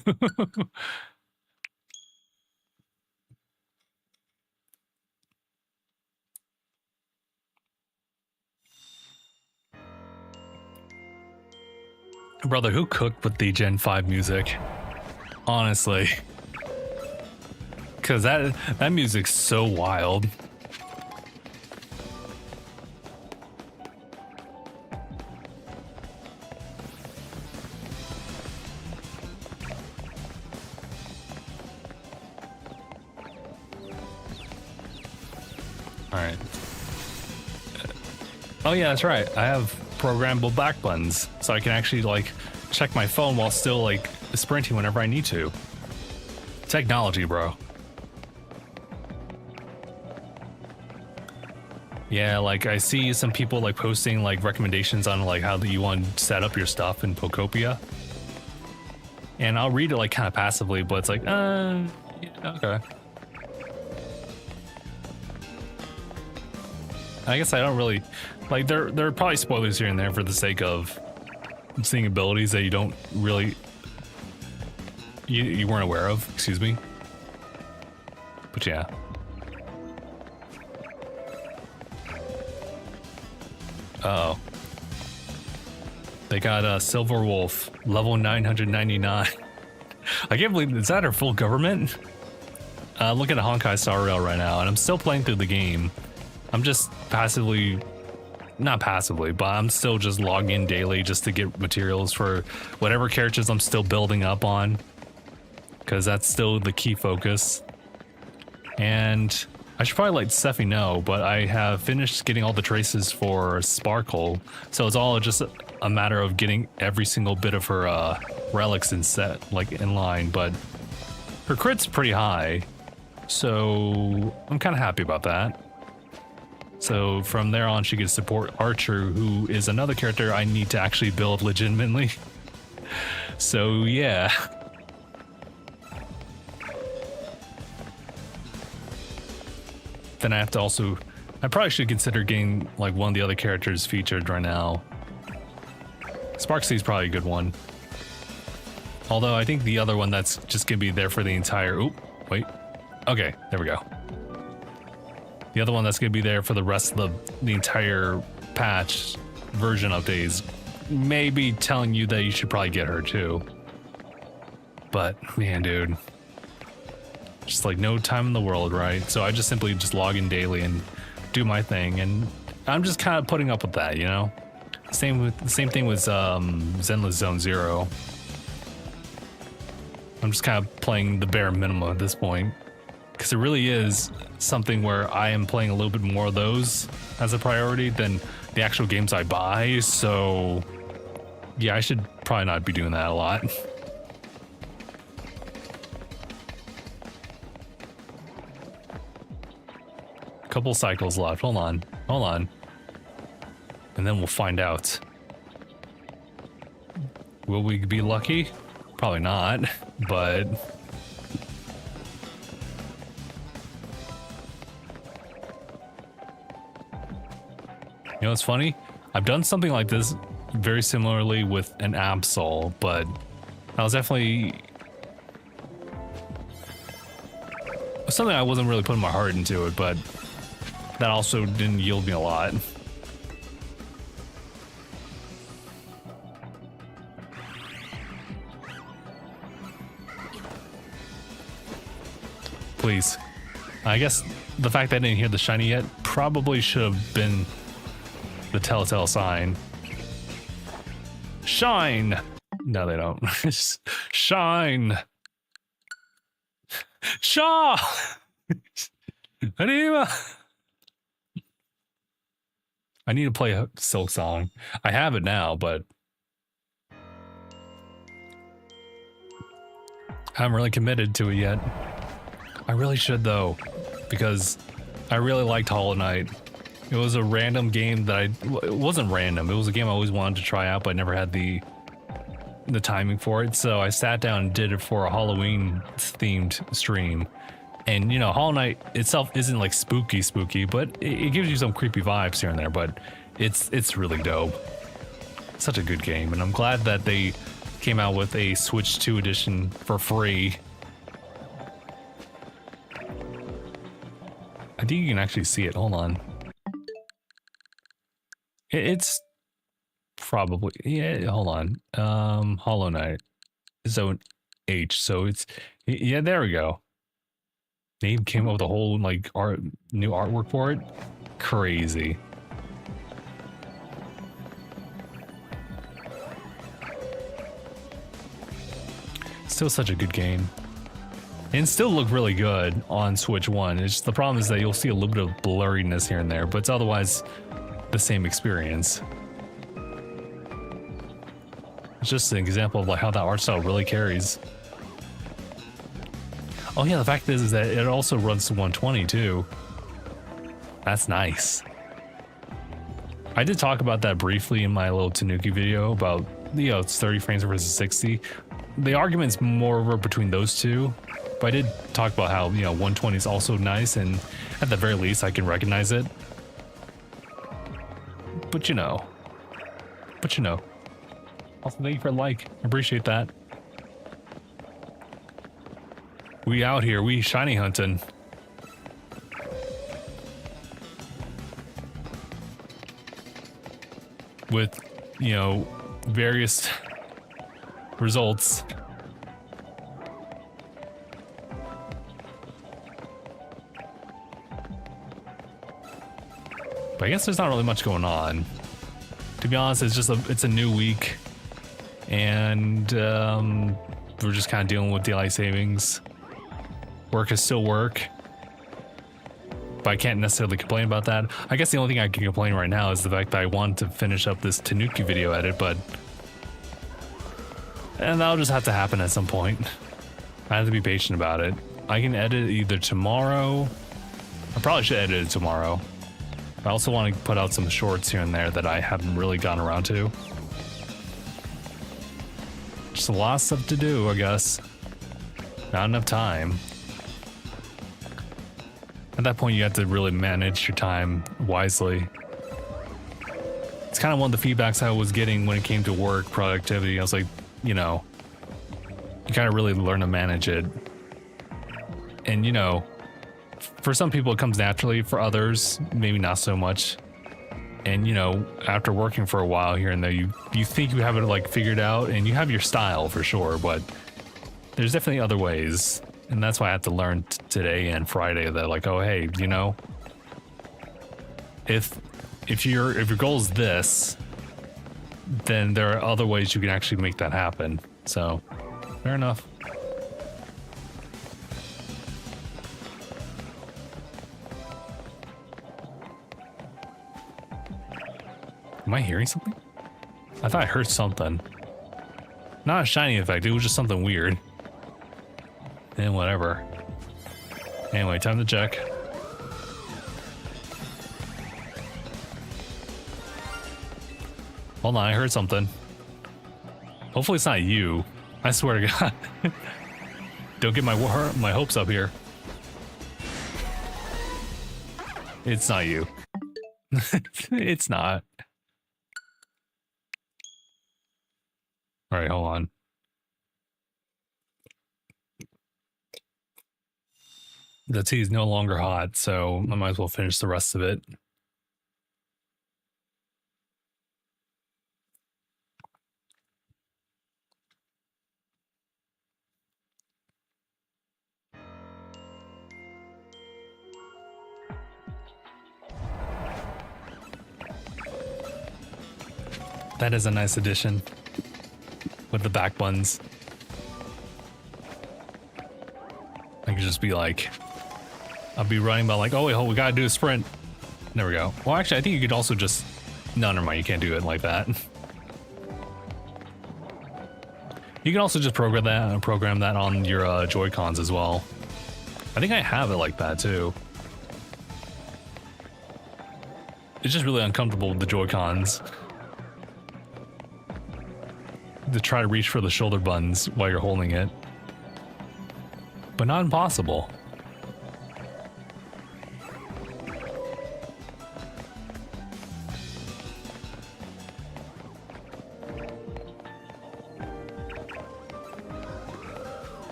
Brother, who cooked with the Gen 5 music? Honestly. Cause that music's so wild. Alright. Oh yeah, that's right. I have programmable back buttons, so I can actually like check my phone while still like sprinting whenever I need to. Technology, bro. Yeah, like I see some people like posting like recommendations on like how you want to set up your stuff in Pokopia. And I'll read it like kind of passively, but it's like, yeah, okay. I guess I don't really like there are probably spoilers here and there for the sake of seeing abilities that you don't really you weren't aware of, excuse me. But yeah. Uh-oh. They got a Silver Wolf, level 999. I can't believe, is that our full government? Look at Honkai Star Rail right now, and I'm still playing through the game. I'm just passively, not passively, but I'm still just logging in daily just to get materials for whatever characters I'm still building up on. Because that's still the key focus. And I should probably let Steffi know, but I have finished getting all the traces for Sparkle. So it's all just a matter of getting every single bit of her relics in set, like in line. But her crit's pretty high. So I'm kind of happy about that. So from there on, she can support Archer, who is another character I need to actually build legitimately. So yeah. Then I have to also, I probably should consider getting like one of the other characters featured right now. Sparksy's probably a good one. Although I think the other one that's just gonna be there for the entire, oop, wait. Okay, there we go. The other one that's gonna be there for the rest of the entire patch version updates may be telling you that you should probably get her too. But man, dude. Just like no time in the world, right? So I just simply just log in daily and do my thing, and I'm just kind of putting up with that, you know. Same thing with Zenless Zone Zero. I'm just kind of playing the bare minimum at this point, because it really is something where I am playing a little bit more of those as a priority than the actual games I buy. So yeah, I should probably not be doing that a lot. Couple cycles left. Hold on. And then we'll find out. Will we be lucky? Probably not, but you know what's funny? I've done something like this very similarly with an Absol, but that was definitely something I wasn't really putting my heart into it, but that also didn't yield me a lot. Please. I guess the fact that I didn't hear the shiny yet probably should have been the telltale sign. Shine! No, they don't. Shine! Shaw! Anima! I need to play a Silk Song. I have it now, but I haven't really committed to it yet. I really should though, because I really liked Hollow Knight. It was a random game that it wasn't random. It was a game I always wanted to try out, but I never had the timing for it. So I sat down and did it for a Halloween themed stream. And you know, Hollow Knight itself isn't like spooky, but it gives you some creepy vibes here and there, but it's really dope. Such a good game, and I'm glad that they came out with a Switch 2 edition for free. I think you can actually see it. Hold on. It's probably, yeah, hold on. Hollow Knight Zone H. So it's, yeah, there we go. They even came up with a whole like new artwork for it. Crazy. Still such a good game. And still look really good on Switch 1. It's just, the problem is that you'll see a little bit of blurriness here and there, but it's otherwise the same experience. It's just an example of like how that art style really carries. Oh yeah, the fact is that it also runs to 120 too. That's nice. I did talk about that briefly in my little Tanuki video about, you know, it's 30 frames versus 60. The argument's more over between those two, but I did talk about how, you know, 120 is also nice, and at the very least I can recognize it. But you know. Also, thank you for the like. I appreciate that. We out here, we shiny hunting. With, you know, various results. But I guess there's not really much going on. To be honest, it's a new week, and we're just kind of dealing with daylight savings. Work is still work, but I can't necessarily complain about that. I guess the only thing I can complain right now is the fact that I want to finish up this Tanuki video edit, and that'll just have to happen at some point. I have to be patient about it. I can edit it either tomorrow. I probably should edit it tomorrow. I also want to put out some shorts here and there that I haven't really gotten around to. Just a lot of stuff to do, I guess. Not enough time. At that point, you have to really manage your time wisely. It's kind of one of the feedbacks I was getting when it came to work productivity. I was like, you know, you gotta really learn to manage it. And, you know, for some people it comes naturally, for others, maybe not so much. And, you know, after working for a while here and there, you think you have it like figured out, and you have your style for sure, but there's definitely other ways. And that's why I have to learn today and Friday that, like, oh hey, you know, if your goal is this, then there are other ways you can actually make that happen. So fair enough. Am I hearing something? I thought I heard something. Not a shiny effect, it was just something weird. And whatever. Anyway, time to check. Hold on, I heard something. Hopefully it's not you. I swear to God. Don't get my hopes up here. It's not you. It's not. All right, hold on. The tea is no longer hot, so I might as well finish the rest of it. That is a nice addition with the back buns. I could just be like, I'll be running about like, oh wait, we gotta do a sprint. There we go. Well, actually, I think you could also just, no, never mind, you can't do it like that. You can also just program that on your Joy-Cons as well. I think I have it like that too. it's just really uncomfortable with the Joy-Cons to try to reach for the shoulder buttons while you're holding it, but not impossible.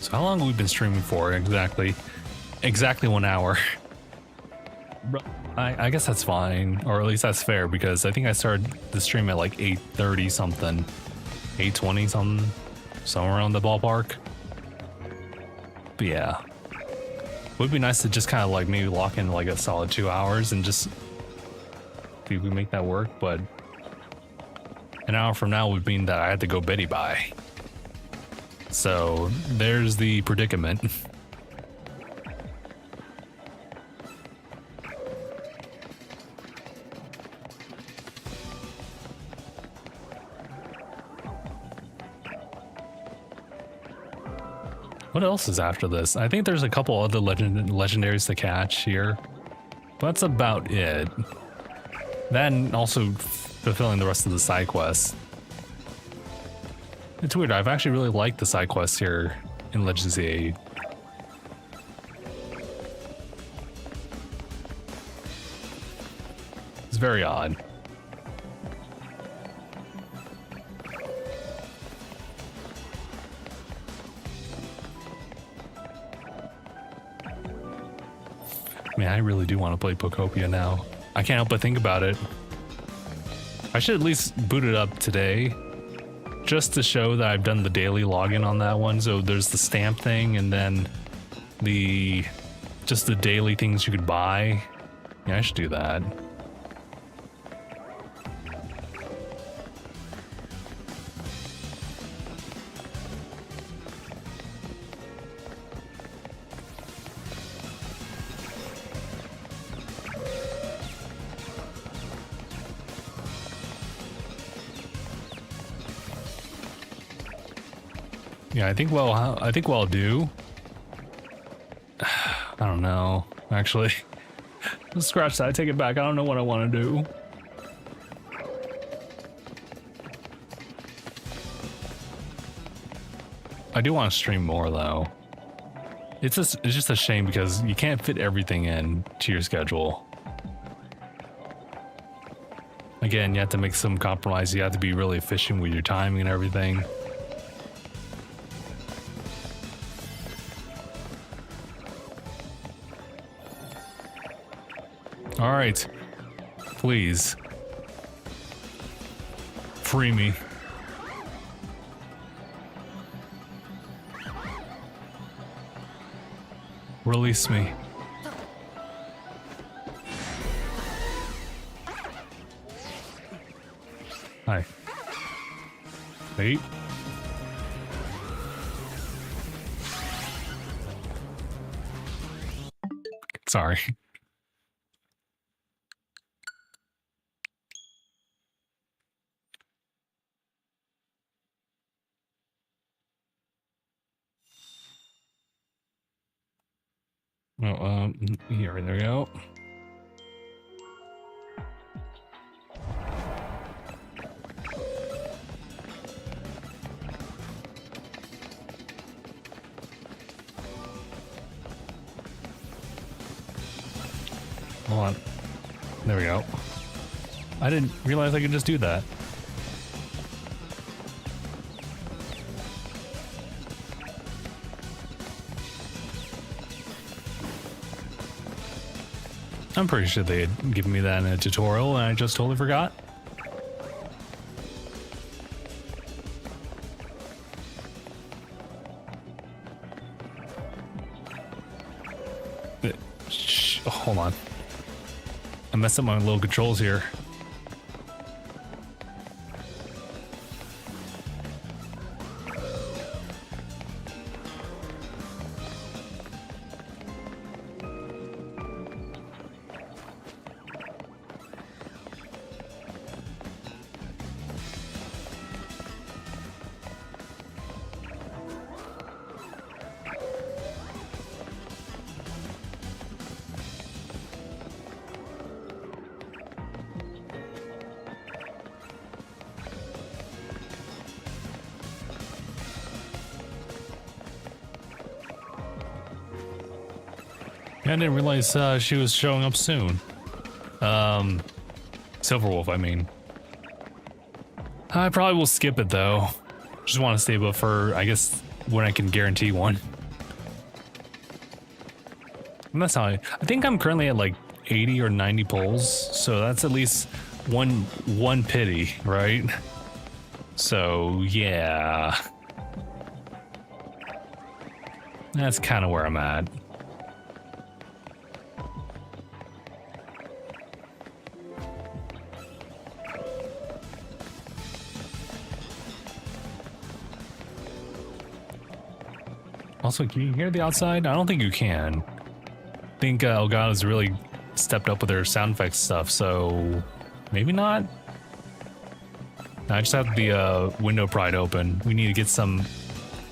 So how long have we been streaming for exactly? Exactly 1 hour. I guess that's fine, or at least that's fair, because I think I started the stream at like 8:30 something, 8:20 something, somewhere around the ballpark. But yeah, it would be nice to just kind of like maybe lock in like a solid 2 hours and just see if we make that work. But an hour from now would mean that I had to go Betty by. So there's the predicament. What else is after this? I think there's a couple other legendaries to catch here. But that's about it. Then also fulfilling the rest of the side quests. It's weird, I've actually really liked the side quests here in Legends of Z. It's very odd. Man, I really do want to play Pokopia now. I can't help but think about it. I should at least boot it up today, just to show that I've done the daily login on that one. So there's the stamp thing, and then just the daily things you could buy. Yeah, I should do that. Yeah, I think what I'll do. I don't know. Actually, scratch that. I take it back. I don't know what I want to do. I do want to stream more though. It's just a shame because you can't fit everything in to your schedule. Again, you have to make some compromise. You have to be really efficient with your timing and everything. All right, please free me. Release me. Hi. Hey. Sorry. Oh, here we go. Hold on. There we go. I didn't realize I could just do that. I'm pretty sure they had given me that in a tutorial and I just totally forgot. Oh, hold on. I messed up my little controls here. I didn't realize she was showing up soon. Silverwolf, I mean. I probably will skip it though. Just want to save up for, I guess, when I can guarantee one. And that's how I think I'm currently at like 80 or 90 pulls, so that's at least one pity, right? So yeah, that's kind of where I'm at. Also, can you hear the outside? I don't think you can. I think Elgato's really stepped up with their sound effects stuff, so maybe not. I just have the window pried open. We need to get some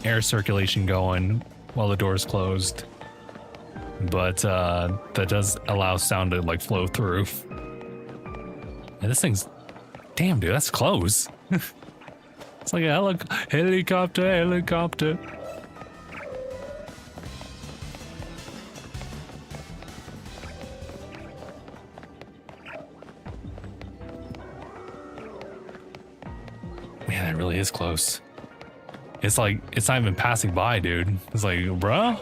air circulation going while the door's closed. But that does allow sound to like flow through. And this thing's, damn dude, that's close. It's like a helicopter. Man, that really is close. It's like, it's not even passing by, dude. It's like, bruh,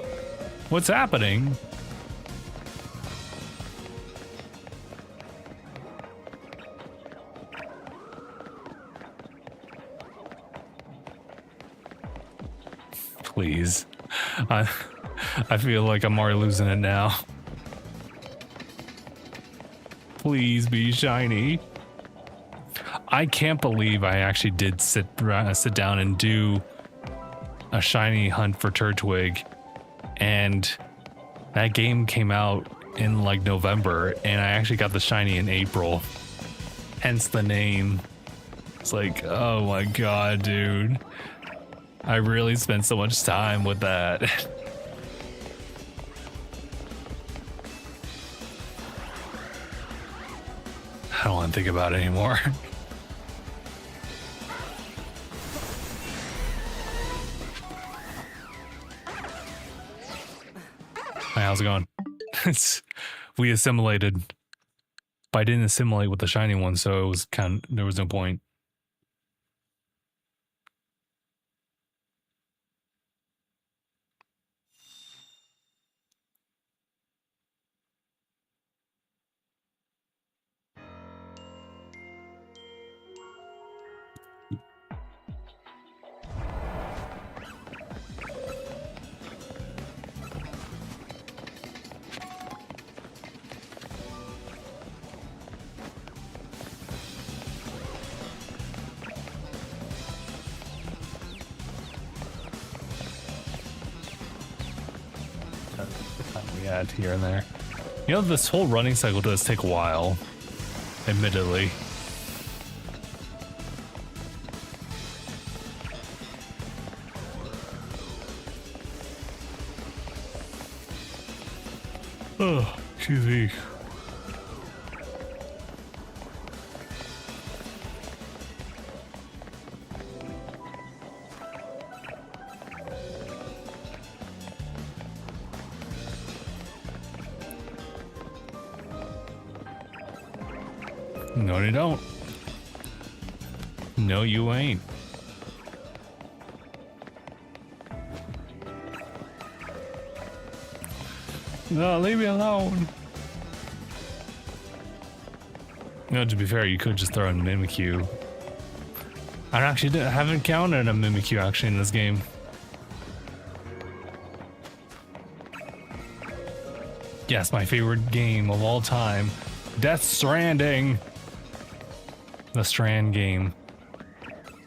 what's happening? Please. I feel like I'm already losing it now. Please be shiny. I can't believe I actually did sit down and do a shiny hunt for Turtwig, and that game came out in like November, and I actually got the shiny in April. Hence the name. It's like, oh my god, dude. I really spent so much time with that. I don't want to think about it anymore. Hi, how's it going? We assimilated. But I didn't assimilate with the shiny one, so it was there was no point. Here and there. You know, this whole running cycle does take a while, admittedly. Oh, excuse me. No, you don't. No, you ain't. No, leave me alone. No, to be fair, you could just throw in Mimikyu. I haven't counted a Mimikyu actually in this game. Yes, my favorite game of all time, Death Stranding. The Strand game.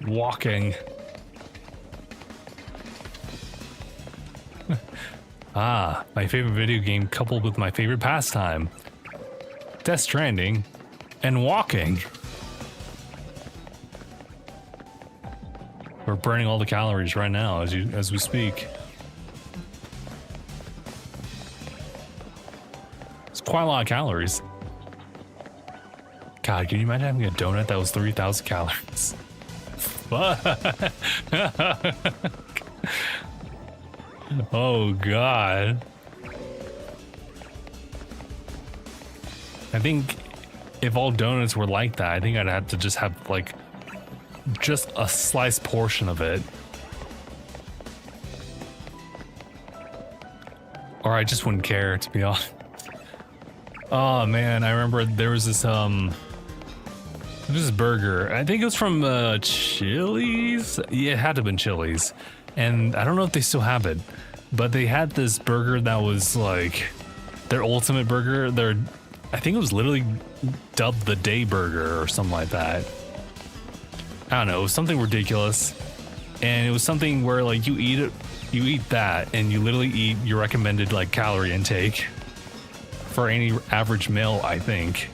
Walking. Ah, my favorite video game coupled with my favorite pastime. Death Stranding and walking. We're burning all the calories right now as we speak. It's quite a lot of calories. God, can you imagine having a donut that was 3,000 calories? Fuck. Oh, God. I think if all donuts were like that, I think I'd have to just have like just a sliced portion of it. Or I just wouldn't care, to be honest. Oh man, I remember there was this burger. I think it was from Chili's. Yeah, it had to have been Chili's. And I don't know if they still have it, but they had this burger that was like their ultimate burger. I think it was literally dubbed the day burger or something like that. I don't know, it was something ridiculous. And it was something where like you eat that and you literally eat your recommended like calorie intake for any average meal, I think.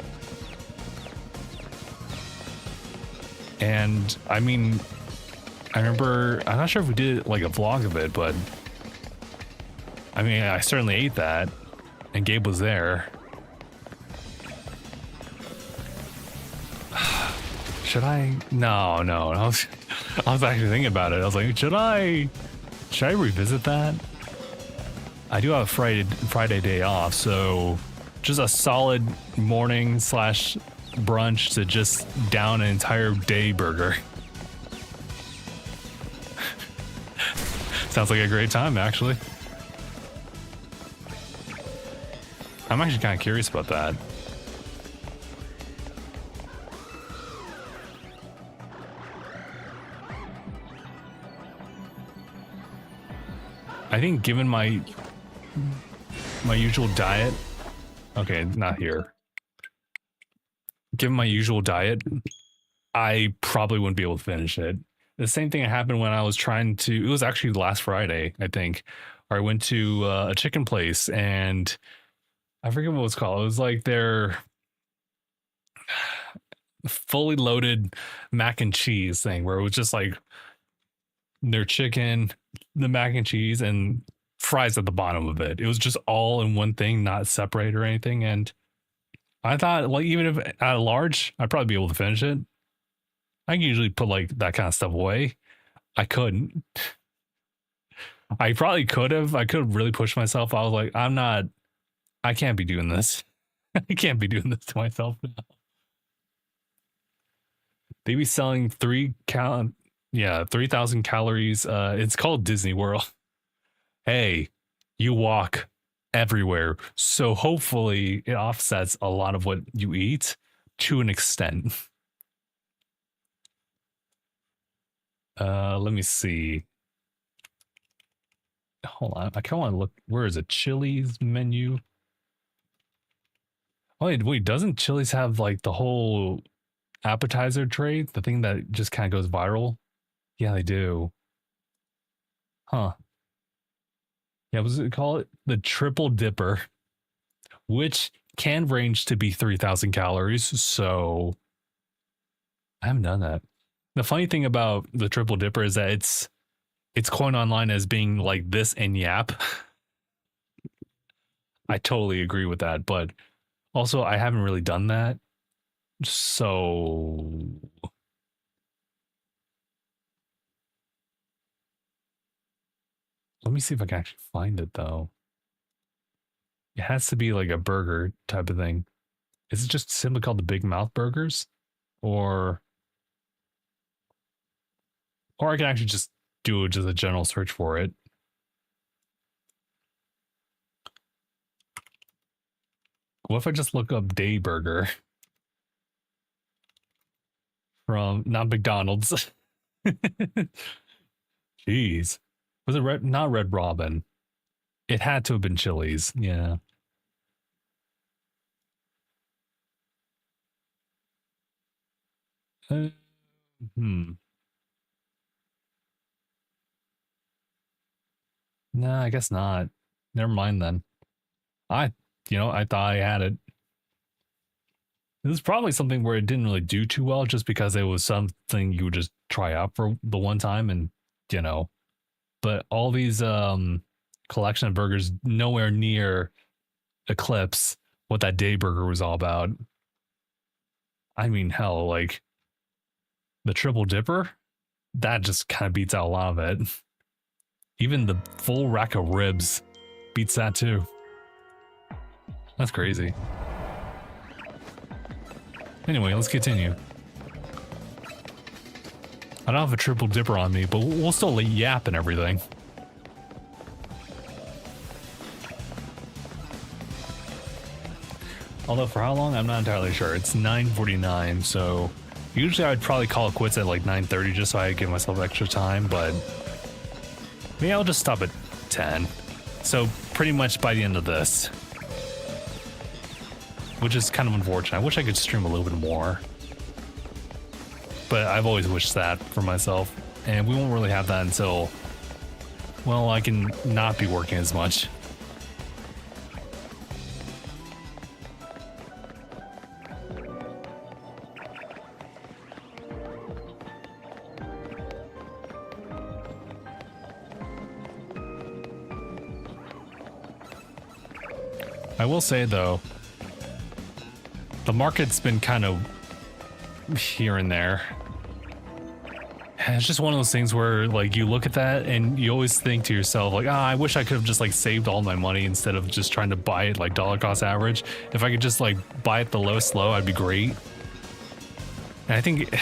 And I mean, I remember, I'm not sure if we did like a vlog of it, but I mean, I certainly ate that and Gabe was there. Should I? No. I was actually thinking about it. I was like, should I revisit that? I do have a Friday day off, so just a solid morning / brunch to just down an entire day burger. Sounds like a great time, actually. I'm actually kind of curious about that. I think given my usual diet, okay, not here. Given my usual diet, I probably wouldn't be able to finish it. The same thing happened when I was trying to, it was actually last Friday, I think, where I went to a chicken place and I forget what it was called. It was like their fully loaded mac and cheese thing where it was just like their chicken, the mac and cheese, and fries at the bottom of it. It was just all in one thing, not separate or anything. And I thought, like, even if at a large, I'd probably be able to finish it. I can usually put like that kind of stuff away. I couldn't. I probably could have. I could have really pushed myself. I was like, I can't be doing this. I can't be doing this to myself now. They be selling 3,000 calories. It's called Disney World. Hey, you walk everywhere, so hopefully it offsets a lot of what you eat to an extent. Let me see. Hold on, I kind of want to look. Where is it? Chili's menu. Oh wait, doesn't Chili's have like the whole appetizer tray, the thing that just kind of goes viral? Yeah, they do. Huh. Yeah, what was it called? The triple dipper, which can range to be 3,000 calories. So I haven't done that. The funny thing about the triple dipper is that it's coined online as being like this and yap. I totally agree with that, but also I haven't really done that. So let me see if I can actually find it though. It has to be like a burger type of thing. Is it just simply called the Big Mouth Burgers? Or I can actually just do just a general search for it. What if I just look up Day Burger from not McDonald's? Jeez. Was it not Red Robin? It had to have been Chili's. Yeah. Hmm. No, I guess not. Never mind then. I thought I had it. It was probably something where it didn't really do too well just because it was something you would just try out for the one time and, but all these collection of burgers nowhere near eclipse what that day burger was all about. I mean, hell, like the triple dipper, that just kind of beats out a lot of it. Even the full rack of ribs beats that too. That's crazy. Anyway, let's continue. I don't have a triple dipper on me, but we'll still yap and everything. Although for how long, I'm not entirely sure. It's 9:49, so usually I'd probably call it quits at like 9:30 just so I give myself extra time, but maybe I'll just stop at 10. So pretty much by the end of this, which is kind of unfortunate. I wish I could stream a little bit more, but I've always wished that for myself, and we won't really have that until, well, I can not be working as much. I will say though, the market's been kind of here and there. And it's just one of those things where like you look at that and you always think to yourself like, ah, I wish I could have just like saved all my money instead of just trying to buy it like dollar cost average. If I could just like buy it the lowest low, I'd be great. And I think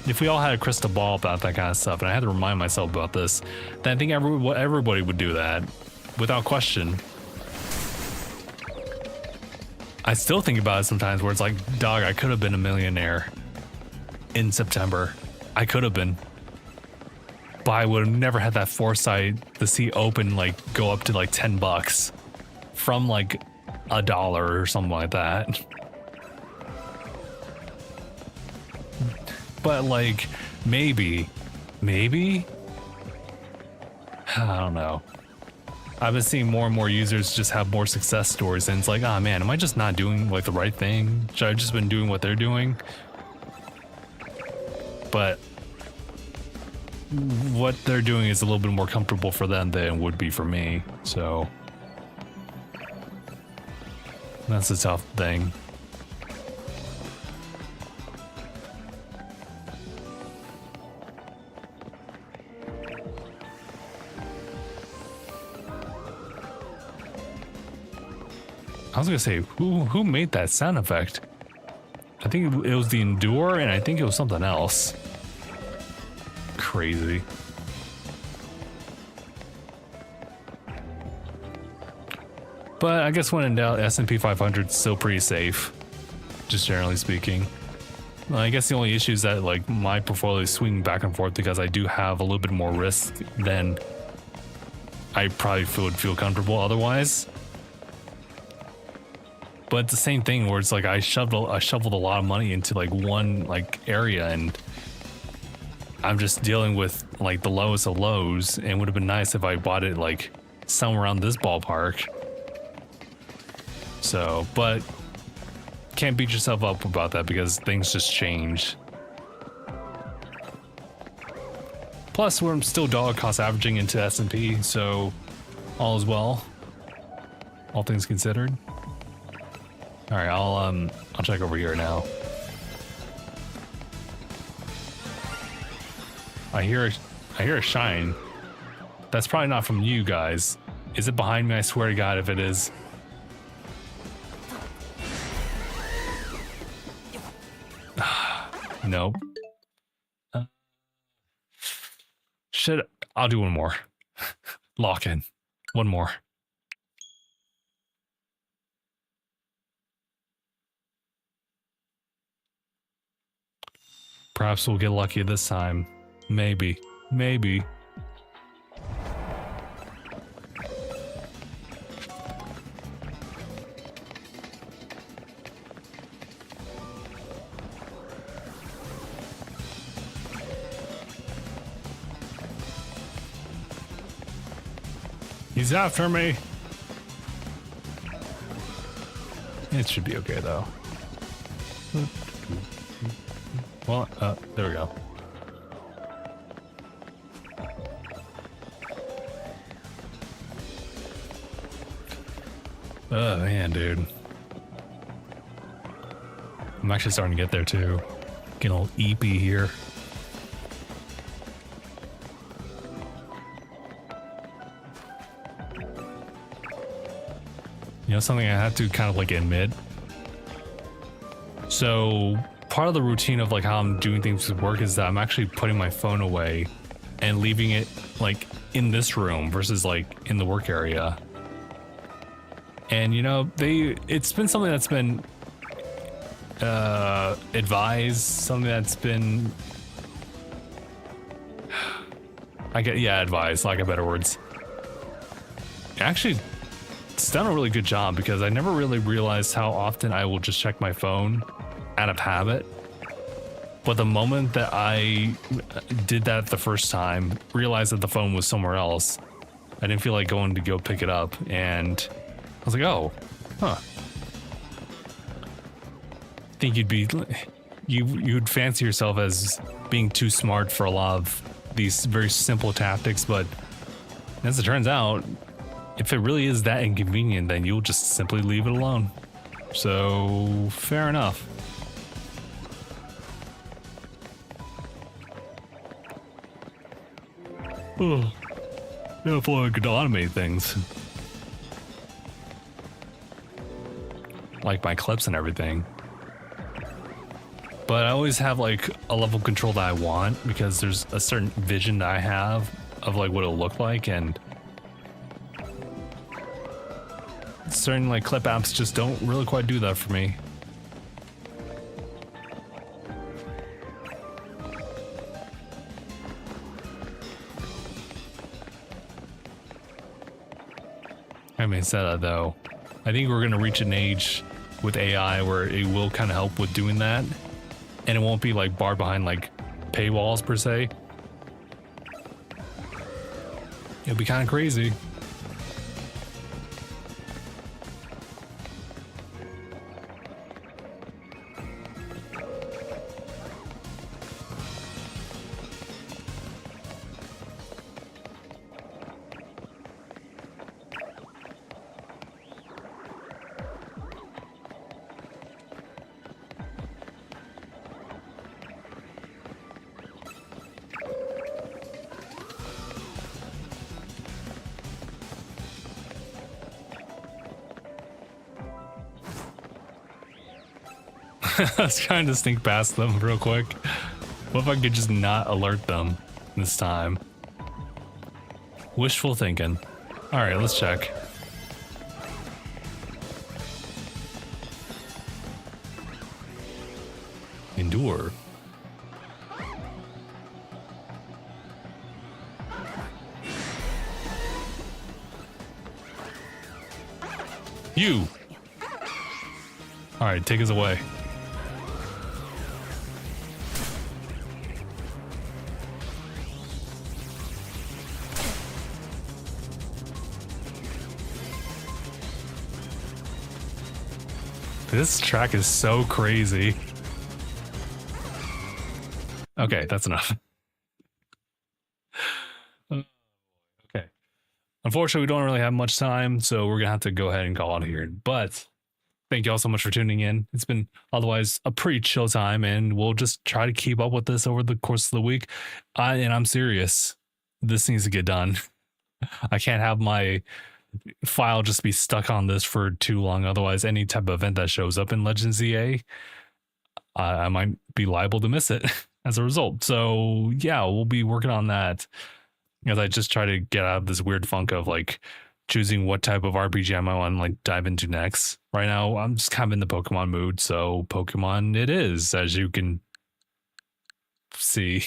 if we all had a crystal ball about that kind of stuff, and I had to remind myself about this, then I think everybody would do that without question. I still think about it sometimes where it's like, dog, I could have been a millionaire in September. I could have been. But I would have never had that foresight to see open like go up to like $10 from like $1 or something like that. But like maybe I don't know. I've been seeing more and more users just have more success stories, and it's like, oh man, am I just not doing like the right thing? Should I just been doing what they're doing? But what they're doing is a little bit more comfortable for them than it would be for me, so that's a tough thing. I was gonna say, who made that sound effect? I think it was the Endure, and I think it was something else. Crazy. But I guess when in doubt, S&P 500 is still pretty safe, just generally speaking. I guess the only issue is that like my portfolio is swinging back and forth because I do have a little bit more risk than I probably would feel comfortable otherwise. But it's the same thing where it's like I shoveled a lot of money into like one like area, and I'm just dealing with like the lowest of lows, and it would have been nice if I bought it like somewhere around this ballpark. So, but can't beat yourself up about that because things just change. Plus, we're still dollar cost averaging into S&P, so all is well, all things considered. All right, I'll check over here now. I hear a shine. That's probably not from you guys. Is it behind me? I swear to God, if it is. Nope. Shit, I'll do one more. Lock in. One more. Perhaps we'll get lucky this time. Maybe. Maybe. He's after me. It should be okay though. Well, there we go. Oh man, dude. I'm actually starting to get there too. Getting a little eepy here. You know something I have to kind of like admit? So part of the routine of like how I'm doing things with work is that I'm actually putting my phone away and leaving it like in this room versus like in the work area. And you know, it's been something that's been advised, something that's been advised, lack of better words. Actually, it's done a really good job because I never really realized how often I will just check my phone out of habit. But the moment that I did that the first time, realized that the phone was somewhere else, I didn't feel like going to go pick it up, and I was like, oh, huh. I think you'd fancy yourself as being too smart for a lot of these very simple tactics, but as it turns out, if it really is that inconvenient, then you'll just simply leave it alone. So, fair enough. Oh, yeah, if I could automate things. Like my clips and everything. But I always have like a level of control that I want because there's a certain vision that I have of like what it'll look like, and certain like clip apps just don't really quite do that for me. Having said that though, I think we're gonna reach an age with AI where it will kind of help with doing that, and it won't be like barred behind like paywalls per se. It'll be kind of crazy. I was trying to sneak past them real quick. What if I could just not alert them this time? Wishful thinking. All right, let's check. Endure. You. All right, take us away. This track is so crazy. Okay, that's enough. Okay. Unfortunately, we don't really have much time, so we're gonna have to go ahead and call out here. But thank you all so much for tuning in. It's been otherwise a pretty chill time, and we'll just try to keep up with this over the course of the week. And I'm serious. This needs to get done. I can't have my file just be stuck on this for too long. Otherwise, any type of event that shows up in Legends EA, I might be liable to miss it as a result. So yeah, we'll be working on that as I just try to get out of this weird funk of like choosing what type of RPG I might want to like dive into next. Right now, I'm just kind of in the Pokemon mood, so Pokemon it is, as you can see.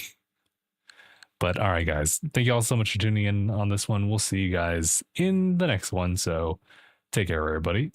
But all right, guys, thank you all so much for tuning in on this one. We'll see you guys in the next one. So take care, everybody.